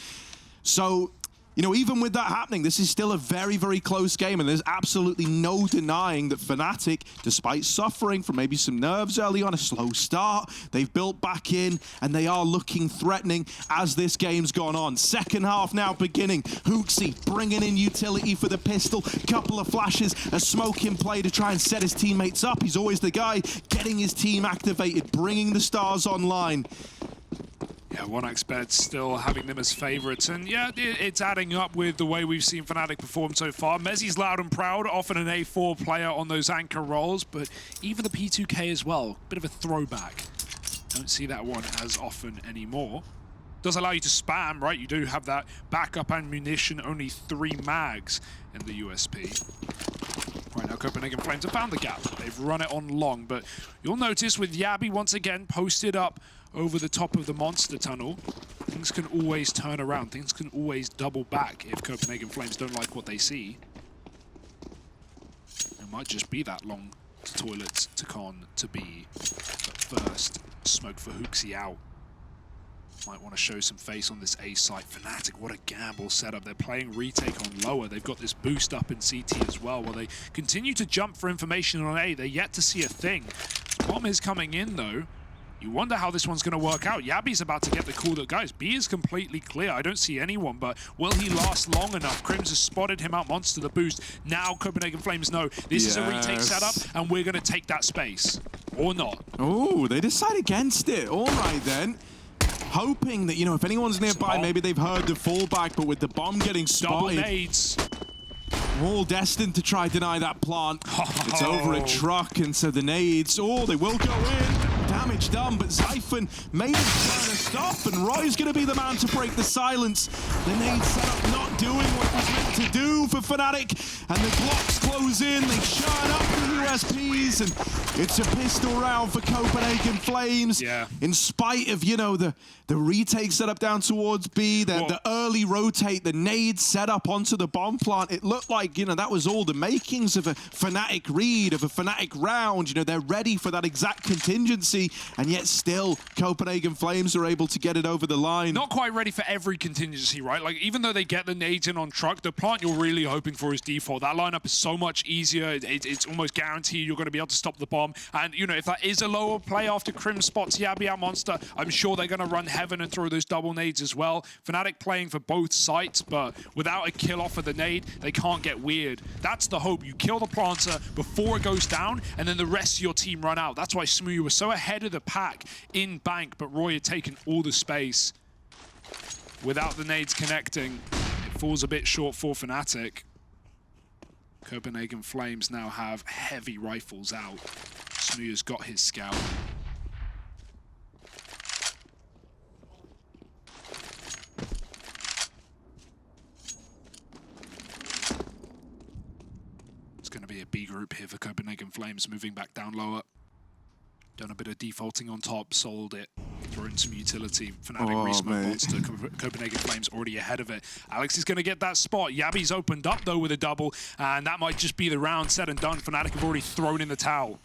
So, you know, even with that happening, this is still a very, very close game, and there's absolutely no denying that Fnatic, despite suffering from maybe some nerves early on, a slow start, they've built back in, and they are looking threatening as this game's gone on. Second half now beginning. XVI bringing in utility for the pistol, couple of flashes, a smoke in play to try and set his teammates up. He's always the guy getting his team activated, bringing the stars online. Yeah, 1xBet still having them as favourites, and yeah, it's adding up with the way we've seen Fnatic perform so far. Mezzi's loud and proud, often an A4 player on those anchor roles, but even the P2K as well, bit of a throwback. Don't see that one as often anymore. Does allow you to spam, right? You do have that backup ammunition, only 3 mags in the USP. Right now, Copenhagen Flames have found the gap. They've run it on long, but you'll notice with Yabi once again posted up over the top of the monster tunnel, things can always turn around. Things can always double back if Copenhagen Flames don't like what they see. It might just be that long to toilets to con to be. But first, smoke for XVI out. Might want to show some face on this A site. Fnatic, what a gamble setup. They're playing retake on lower. They've got this boost up in CT as well, while they continue to jump for information on A. They're yet to see a thing. Bomb is coming in, though. You wonder how this one's going to work out. Yabi's about to get the call that, guys, B is completely clear. I don't see anyone, but will he last long enough? Crims has spotted him out monster the boost. Now Copenhagen Flames know this is a retake setup, and we're going to take that space. Or not. Oh, they decide against it. All right, then. Hoping that, you know, if anyone's nearby, maybe they've heard the fallback, but with the bomb getting spotted... Double nades. All destined to try deny that plant. It's over a truck, and so the nades, oh, they will go in. Damage done, but Zyphon made him trying to stop, and Roy's going to be the man to break the silence. The nade setup not doing what it was meant to do for Fnatic, and the Glocks close in. They shine up the USPs, and It's a pistol round for Copenhagen Flames. Yeah. In spite of, you know, the retake setup down towards B, the early rotate, the nade set up onto the bomb plant, it looked like, you know, that was all the makings of a Fnatic read, of a Fnatic round. You know, they're ready for that exact contingency, and yet still Copenhagen Flames are able to get it over the line. Not quite ready for every contingency, right? Like, even though they get the nades in on truck, the plant you're really hoping for is default. That lineup is so much easier. It's almost guaranteed you're going to be able to stop the bomb. And, you know, if that is a lower play after Crim spots Yabi out Monster, I'm sure they're going to run Heaven and throw those double nades as well. Fnatic playing for both sites, but without a kill off of the nade, they can't get weird. That's the hope. You kill the planter before it goes down, and then the rest of your team run out. That's why Smooth was so ahead of the pack in Bank, but Roy had taken all the space. Without the nades connecting, it falls a bit short for Fnatic. Copenhagen Flames now have heavy rifles out. Smooth's got his scout. It's going to be a B group here for Copenhagen Flames, moving back down lower. Done a bit of defaulting on top, sold it, thrown some utility. Fnatic resmoke monster, Copenhagen Flames already ahead of it. Alex is going to get that spot. Yabi's opened up though with a double, and that might just be the round said and done. Fnatic have already thrown in the towel.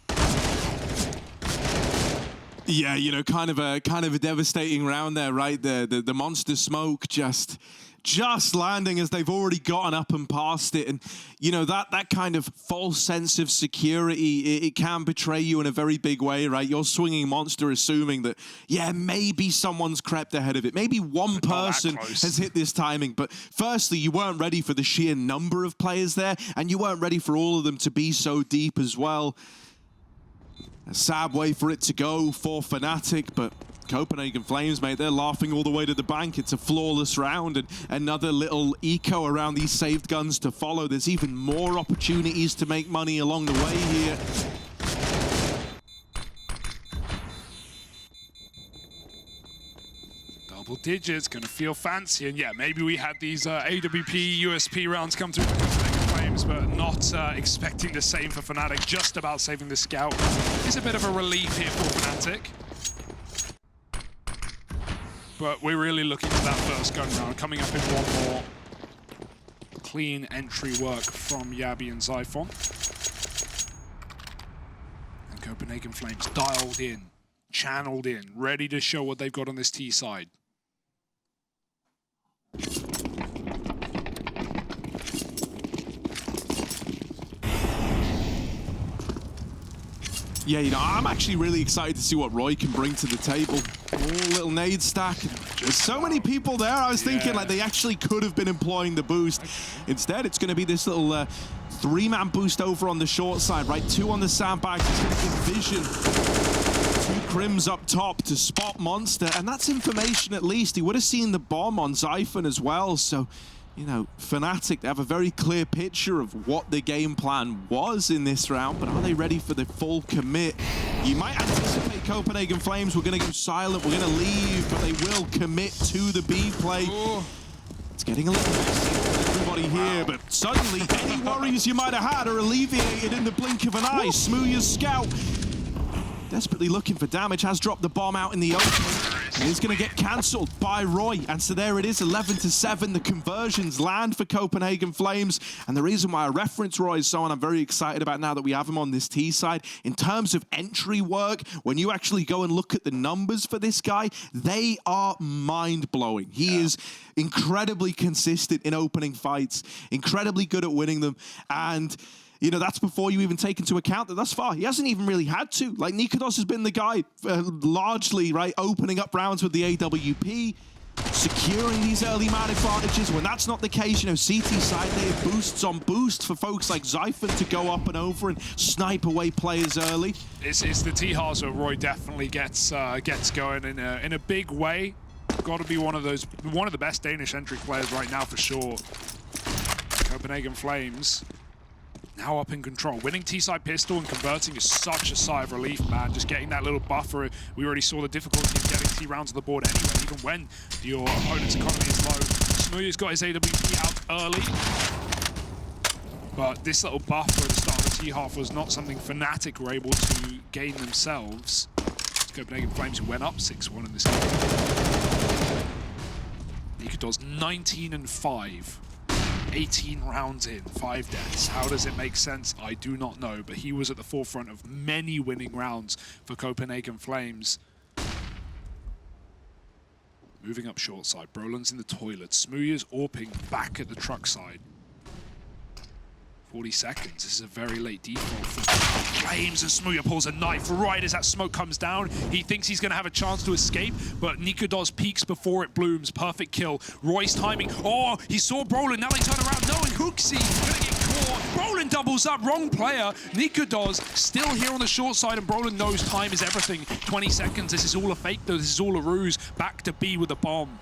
Yeah, you know, kind of a devastating round there, right? The monster smoke just landing as they've already gotten up and past it. And, you know, that kind of false sense of security, it can betray you in a very big way, right? You're swinging monster assuming that, yeah, maybe someone's crept ahead of it. Maybe one person has hit this timing. But firstly, you weren't ready for the sheer number of players there, and you weren't ready for all of them to be so deep as well. A sad way for it to go for Fnatic, but Copenhagen Flames, mate, they're laughing all the way to the bank. It's a flawless round, and another little eco around these saved guns to follow. There's even more opportunities to make money along the way here. Double digits, gonna feel fancy, and yeah, maybe we had these AWP, USP rounds come through for Copenhagen Flames, but not expecting the same for Fnatic. Just about saving the scout. It's a bit of a relief here for Fnatic. But we're really looking for that first gun round. Coming up in one more. Clean entry work from Yabi and Zyphon. And Copenhagen Flames dialed in, channeled in, ready to show what they've got on this T side. Yeah, you know, I'm actually really excited to see what Roy can bring to the table. Oh, little nade stack. There's so many people there. I was thinking like they actually could have been employing the boost. Instead, it's going to be this little three-man boost over on the short side, right? Two on the sandbags. It's going to give vision. Two Crims up top to spot Monster. And that's information at least. He would have seen the bomb on Zyphon as well. So, you know, Fnatic, they have a very clear picture of what the game plan was in this round, but are they ready for the full commit? You might anticipate Copenhagen Flames, we're going to go silent, we're going to leave, but they will commit to the B play. It's getting a little messy for everybody here, but suddenly any worries you might have had are alleviated in the blink of an eye. Smooth's scout, desperately looking for damage, has dropped the bomb out in the open. It's going to get cancelled by Roy. And so there it is, 11-7. The conversions land for Copenhagen Flames. And the reason why I reference Roy is someone I'm very excited about now that we have him on this T side. In terms of entry work, when you actually go and look at the numbers for this guy, they are mind-blowing. He is incredibly consistent in opening fights, incredibly good at winning them. And you know, that's before you even take into account that thus far, he hasn't even really had to. Like, Nikodos has been the guy largely, right, opening up rounds with the AWP, securing these early man advantages. When that's not the case, you know, CT side, they have boosts on boost for folks like Zyphon to go up and over and snipe away players early. It's the T-Hars where Roy definitely gets going in a big way. Got to be one of the best Danish entry players right now for sure. Copenhagen Flames now up in control. Winning T-side pistol and converting is such a sigh of relief, man. Just getting that little buffer. We already saw the difficulty in getting T rounds on the board anyway, even when your opponent's economy is low. Smooth's got his AWP out early. But this little buffer at the start of the T-half was not something fnatic were able to gain themselves. It's Copenhagen Flames who went up 6-1 in this game. KATOWICE 19-5. 18 rounds in, 5 deaths. How does it make sense? I do not know, but he was at the forefront of many winning rounds for Copenhagen Flames. Moving up short side, Brolin's in the toilet. Smooya's AWPing back at the truck side. 40 seconds. This is a very late default for Flames, and Smooya pulls a knife right as that smoke comes down. He thinks he's going to have a chance to escape, but KATOWICE peeks before it blooms. Perfect kill. Roy's timing. Oh, he saw Brolin. Now they turn around knowing Hooksy going to get caught. Brolin doubles up. Wrong player. KATOWICE still here on the short side, and Brolin knows time is everything. 20 seconds. This is all a fake, though. This is all a ruse. Back to B with a bomb.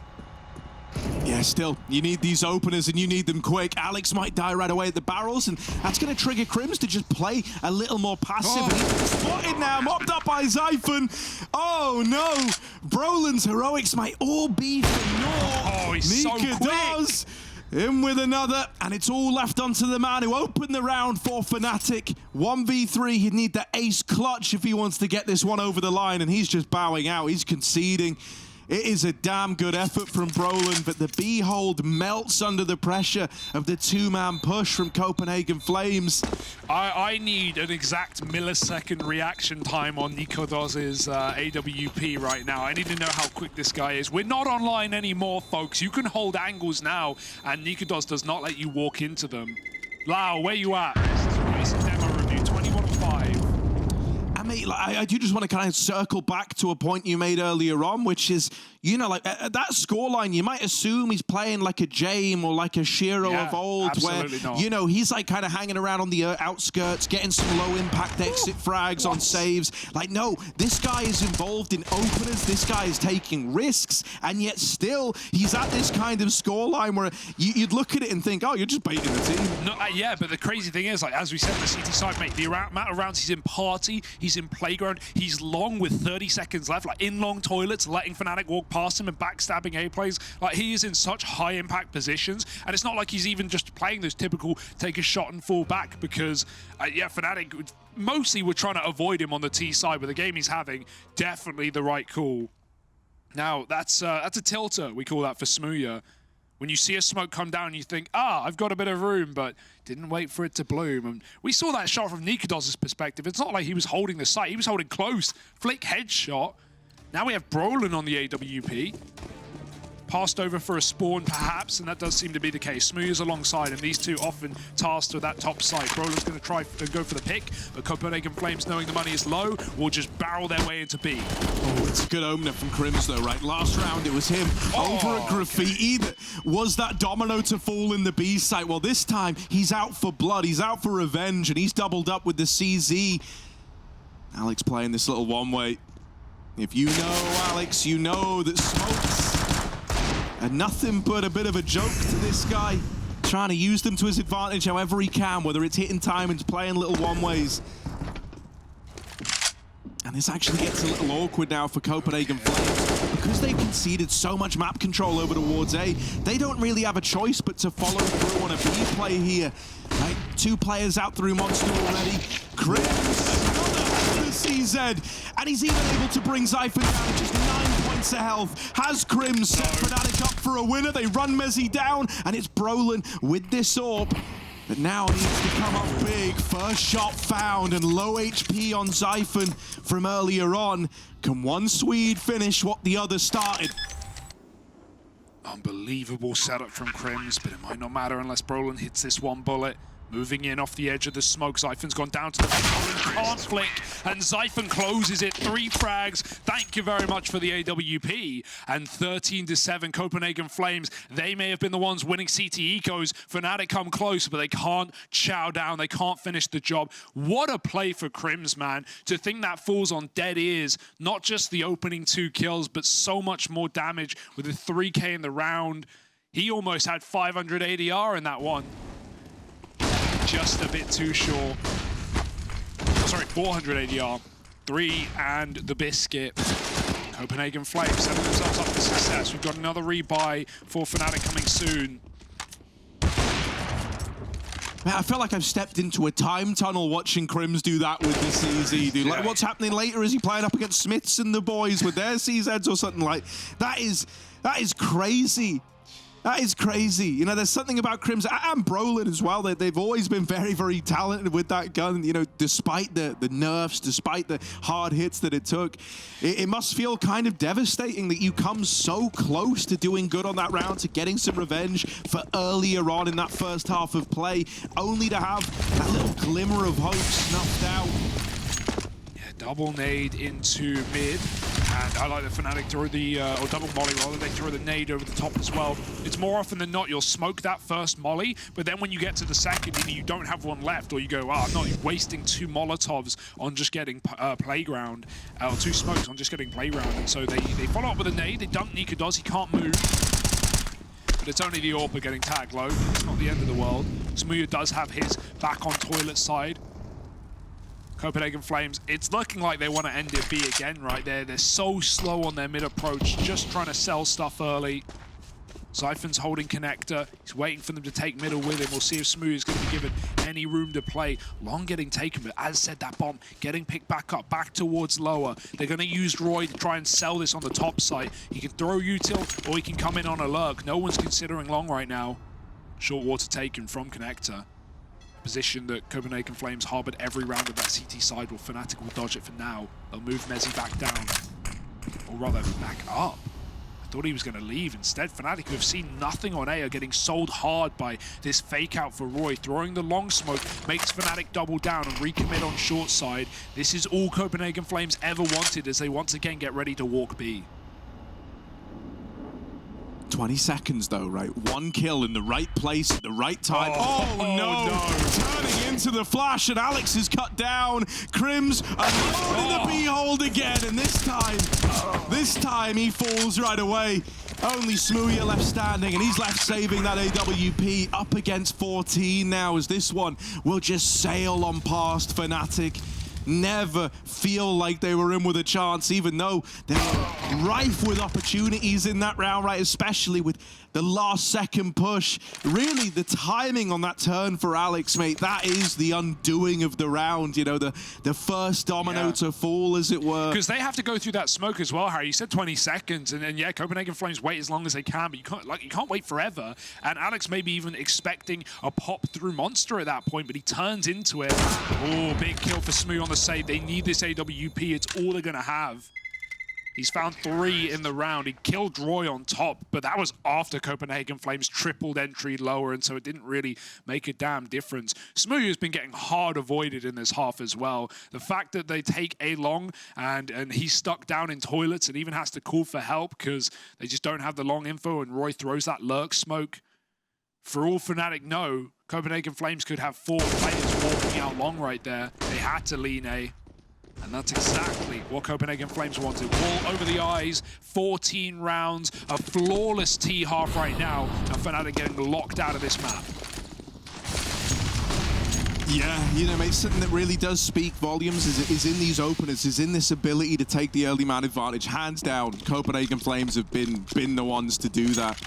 Yeah, still, you need these openers and you need them quick. Alex might die right away at the barrels, and that's going to trigger Crims to just play a little more passive. Oh. He's spotted now, mopped up by Zyphon. Oh no, Brolin's heroics might all be for naught. Oh, he's so quick. In with another, and it's all left onto the man who opened the round for fnatic. 1v3, he'd need the ace clutch if he wants to get this one over the line, and he's just bowing out, he's conceding. It is a damn good effort from Brolin, but the B-hold melts under the pressure of the two-man push from Copenhagen Flames. I need an exact millisecond reaction time on KATOWICE's AWP right now. I need to know how quick this guy is. We're not online anymore, folks. You can hold angles now, and KATOWICE does not let you walk into them. Lau, where you at? This is demo review, 21-5. I do just want to kind of circle back to a point you made earlier on, which is, you know, like at that scoreline, you might assume he's playing like a Jame or like a Shiro of old, where, you know, he's like kind of hanging around on the outskirts, getting some low impact exit frags on saves. Like, no, this guy is involved in openers, this guy is taking risks, and yet still he's at this kind of scoreline where you'd look at it and think, oh, you're just baiting the team. No, yeah, but the crazy thing is, like, as we said on the CT side, mate, the amount of rounds he's in party, he's in playground, he's long with 30 seconds left, like in long toilets, letting fnatic walk past him and backstabbing A plays. Like, he is in such high impact positions, and it's not like he's even just playing those typical take a shot and fall back, because yeah, fnatic mostly were trying to avoid him on the T side, but the game he's having, definitely the right call. Now, that's a tilter, we call that for Smooya. When you see a smoke come down, you think, I've got a bit of room, but didn't wait for it to bloom. And we saw that shot from KATOWICE's perspective. It's not like he was holding the site. He was holding close. Flick headshot. Now we have Brolin on the AWP. Passed over for a spawn, perhaps, and that does seem to be the case. Smooya's alongside, and these two often tasked with that top site. Brolin's going to try and go for the pick, but Copenhagen Flames, knowing the money is low, will just barrel their way into B. Oh, it's a good opener from Crims, though, right? Last round, it was him over at Graffiti. Okay. Was that domino to fall in the B site? Well, this time, he's out for blood. He's out for revenge, and he's doubled up with the CZ. Alex playing this little one-way. If you know Alex, you know that smokes and nothing but a bit of a joke to this guy, trying to use them to his advantage however he can, whether it's hitting timings, playing little one-ways. And this actually gets a little awkward now for Copenhagen Flames. Because they conceded so much map control over towards A, they don't really have a choice but to follow through on a B play here. Right? 2 players out through Monster already. Crims, another CZ, and he's even able to bring Zyphon down at just 9 points of health. Has Crims set fnatic up for a winner? They run Mezzy down, and it's Brolin with this AWP. But now needs to come up big. First shot found, and low HP on Zyphon from earlier on. Can one Swede finish what the other started? Unbelievable setup from Crims, but it might not matter unless Brolin hits this one bullet. Moving in off the edge of the smoke. Zyphon's gone down to the can't flick, and Zyphon closes it. 3 frags. Thank you very much for the AWP. And 13-7, Copenhagen Flames. They may have been the ones winning CT ecos. fnatic come close, but they can't chow down. They can't finish the job. What a play for Crims, man. To think that falls on dead ears. Not just the opening 2 kills, but so much more damage with a 3K in the round. He almost had 500 ADR in that one. Just a bit too short. Oh, sorry, 400 ADR. 3 and the biscuit. Copenhagen Flames setting themselves up for success. We've got another rebuy for fnatic coming soon. Man, I feel like I've stepped into a time tunnel watching Crims do that with the CZ, dude. Like, what's happening later? Is he playing up against Smiths and the boys with their CZs or something like that? Is crazy. That is crazy. You know, there's something about Crims and Brolin as well. They've always been very, very talented with that gun, you know, despite the nerfs, despite the hard hits that it took. It must feel kind of devastating that you come so close to doing good on that round, to getting some revenge for earlier on in that first half of play, only to have that little glimmer of hope snuffed out. Yeah, double nade into mid. And I like the Fnatic throw the, or double molly rather, they throw the nade over the top as well. It's more often than not, you'll smoke that first molly, but then when you get to the second, either you don't have one left, or you go, I'm not wasting 2 Molotovs on just getting playground, or 2 smokes on just getting playground. And so they follow up with a nade, they dump Nikodos, he can't move. But it's only the AWPer getting tagged low. It's not the end of the world. Smooya does have his back on toilet side. Copenhagen Flames, it's looking like they want to end it B again right there. They're so slow on their mid approach, just trying to sell stuff early. Zyphon's holding connector. He's waiting for them to take middle with him. We'll see if Smooya is going to be given any room to play. Long getting taken, but as said, that bomb getting picked back up, back towards lower. They're going to use Roy to try and sell this on the top site. He can throw util, or he can come in on a lurk. No one's considering long right now. Short water taken from connector. Position that Copenhagen Flames harbored every round of that CT side. Well, fnatic will dodge it for now. They'll move Mezzi back down, or rather back up. I thought he was going to leave. Instead, fnatic, who have seen nothing on A, are getting sold hard by this fake out for Roy. Throwing the long smoke makes fnatic double down and recommit on short side. This is all Copenhagen Flames ever wanted as they once again get ready to walk B. 20 seconds though, right? 1 kill in the right place at the right time. Oh no! Turning into the flash, and Alex is cut down. Crims alone in the B-hold again, and this time he falls right away. Only Smooya left standing, and he's left saving that AWP. Up against 14 now, as this one will just sail on past fnatic. Never feel like they were in with a chance, even though they were rife with opportunities in that round, right? Especially with the last second push. Really, the timing on that turn for Alex, mate, that is the undoing of the round. You know, the first domino to fall, as it were. Because they have to go through that smoke as well, Harry. You said 20 seconds, and yeah, Copenhagen Flames wait as long as they can, but you can't wait forever. And Alex maybe even expecting a pop through Monster at that point, but he turns into it. Oh, big kill for Smooya on the save. They need this AWP. It's all they're going to have. He's found 3 in the round. He killed Roy on top, but that was after Copenhagen Flames tripled entry lower, and so it didn't really make a damn difference. Smooya has been getting hard avoided in this half as well. The fact that they take A long and he's stuck down in toilets and even has to call for help because they just don't have the long info, and Roy throws that lurk smoke. For all Fnatic know, Copenhagen Flames could have 4 players walking out long right there. They had to lean A. And that's exactly what Copenhagen Flames wanted. Wall over the eyes, 14 rounds, a flawless T-half right now, and Fnatic getting locked out of this map. Yeah, you know, mate, something that really does speak volumes is in these openers, is in this ability to take the early man advantage. Hands down, Copenhagen Flames have been the ones to do that.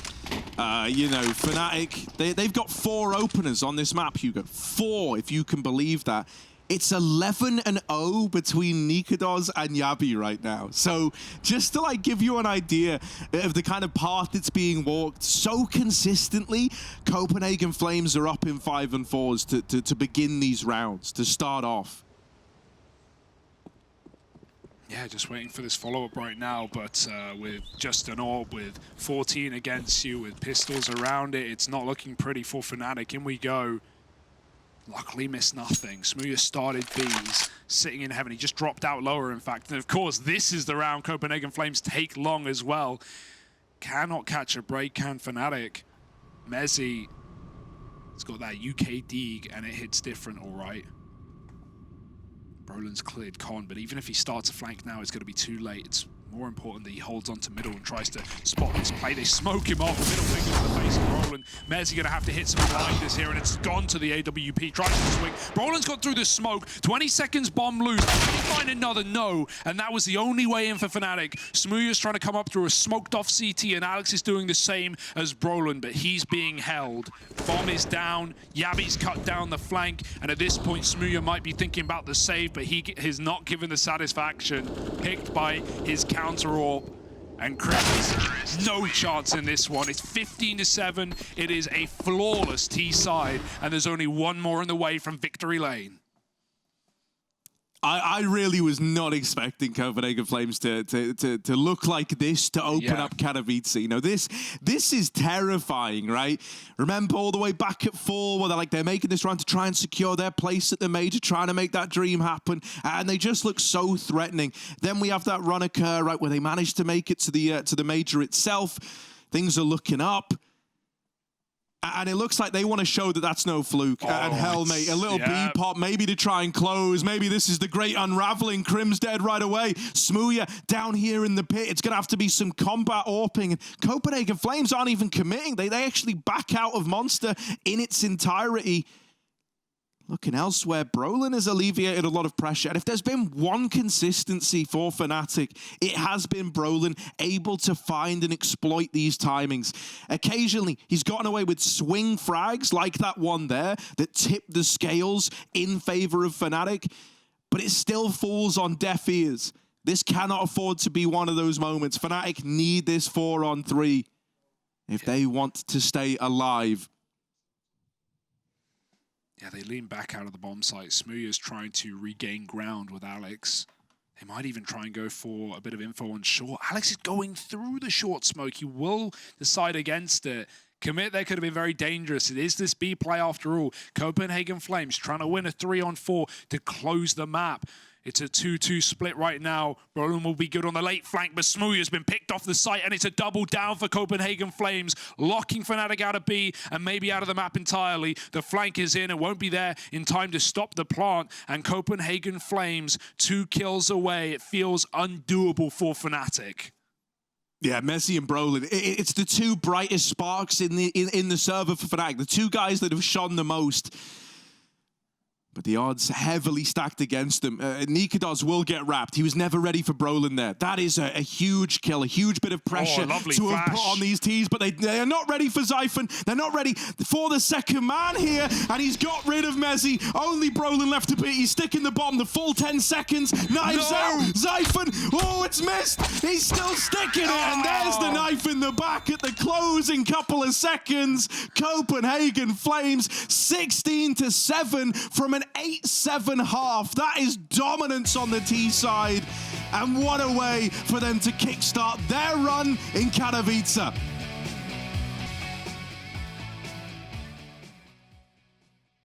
You know, Fnatic, they've got 4 openers on this map, Hugo. 4, if you can believe that. It's 11-0 between Nikodos and Yabi right now. So just to like give you an idea of the kind of path that's being walked so consistently, Copenhagen Flames are up in 5 and 4s to begin these rounds, to start off. Yeah, just waiting for this follow-up right now, but with just an AWP, with 14 against you, with pistols around it, it's not looking pretty for Fnatic. In we go. Luckily missed nothing. Smooya started B's, sitting in heaven. He just dropped out lower, in fact. And of course, this is the round Copenhagen Flames take long as well. Cannot catch a break, can Fnatic. Mezzi has got that UK dig, and it hits different, all right. Brolin's cleared Con, but even if he starts a flank now, it's going to be too late. It's more important that he holds on to middle and tries to spot this play. They smoke him off, middle finger to the face of Brolin. Mezzi going to have to hit some blinders here, and it's gone to the AWP. Tries to swing. Brolin's got through the smoke. 20 seconds bomb loose. Can he find another? No. And that was the only way in for Fnatic. Smooya's trying to come up through a smoked off CT, and Alex is doing the same as Brolin, but he's being held. Bomb is down. Yabi's cut down the flank, and at this point, Smooya might be thinking about the save, but he is not given the satisfaction. Picked by his counter-AWP, and Chris, no chance in this one. It's 15-7. It is a flawless T side, and there's only one more in the way from victory lane. I really was not expecting Copenhagen Flames to look like this, to open up KATOWICE. You know, this is terrifying, right? Remember all the way back at 4, where they're making this run to try and secure their place at the major, trying to make that dream happen, and they just look so threatening. Then we have that run occur, right, where they manage to make it to the major itself. Things are looking up. And it looks like they want to show that that's no fluke. And hell, mate, a little B-pop, maybe to try and close. Maybe this is the great unraveling. Crim's dead right away. Smooya down here in the pit. It's going to have to be some combat AWPing. And Copenhagen Flames aren't even committing. They actually back out of Monster in its entirety. Looking elsewhere, Brolin has alleviated a lot of pressure. And if there's been one consistency for Fnatic, it has been Brolin able to find and exploit these timings. Occasionally, he's gotten away with swing frags like that one there that tipped the scales in favor of Fnatic, but it still falls on deaf ears. This cannot afford to be one of those moments. Fnatic need this 4-on-3 if they want to stay alive. Yeah, they lean back out of the bomb site. Smooya's trying to regain ground with Alex. They might even try and go for a bit of info on short. Alex is going through the short smoke. He will decide against it. Commit there could have been very dangerous. It is this B play after all. Copenhagen Flames trying to win a 3-on-4 to close the map. It's a 2-2 split right now. Brolin will be good on the late flank, but Smooya's been picked off the site, and it's a double down for Copenhagen Flames, locking Fnatic out of B and maybe out of the map entirely. The flank is in and won't be there in time to stop the plant, and Copenhagen Flames 2 kills away. It feels undoable for Fnatic. Yeah, Mezzi and Brolin. It's the 2 brightest sparks in the server for Fnatic, the 2 guys that have shone the most. But the odds heavily stacked against them. Nikados will get wrapped. He was never ready for Brolin there. That is a huge kill, a huge bit of pressure to have put on these teams, but they are not ready for Zyphon. They're not ready for the second man here, and he's got rid of Mezzi. Only Brolin left to beat. He's sticking the bomb, the full 10 seconds. Knives out. Zyphon, oh, it's missed. He's still sticking it, and there's the knife in the back at the closing couple of seconds. Copenhagen Flames 16-7 from an 8-7 half. That is dominance on the T side. And what a way for them to kickstart their run in KATOWICE.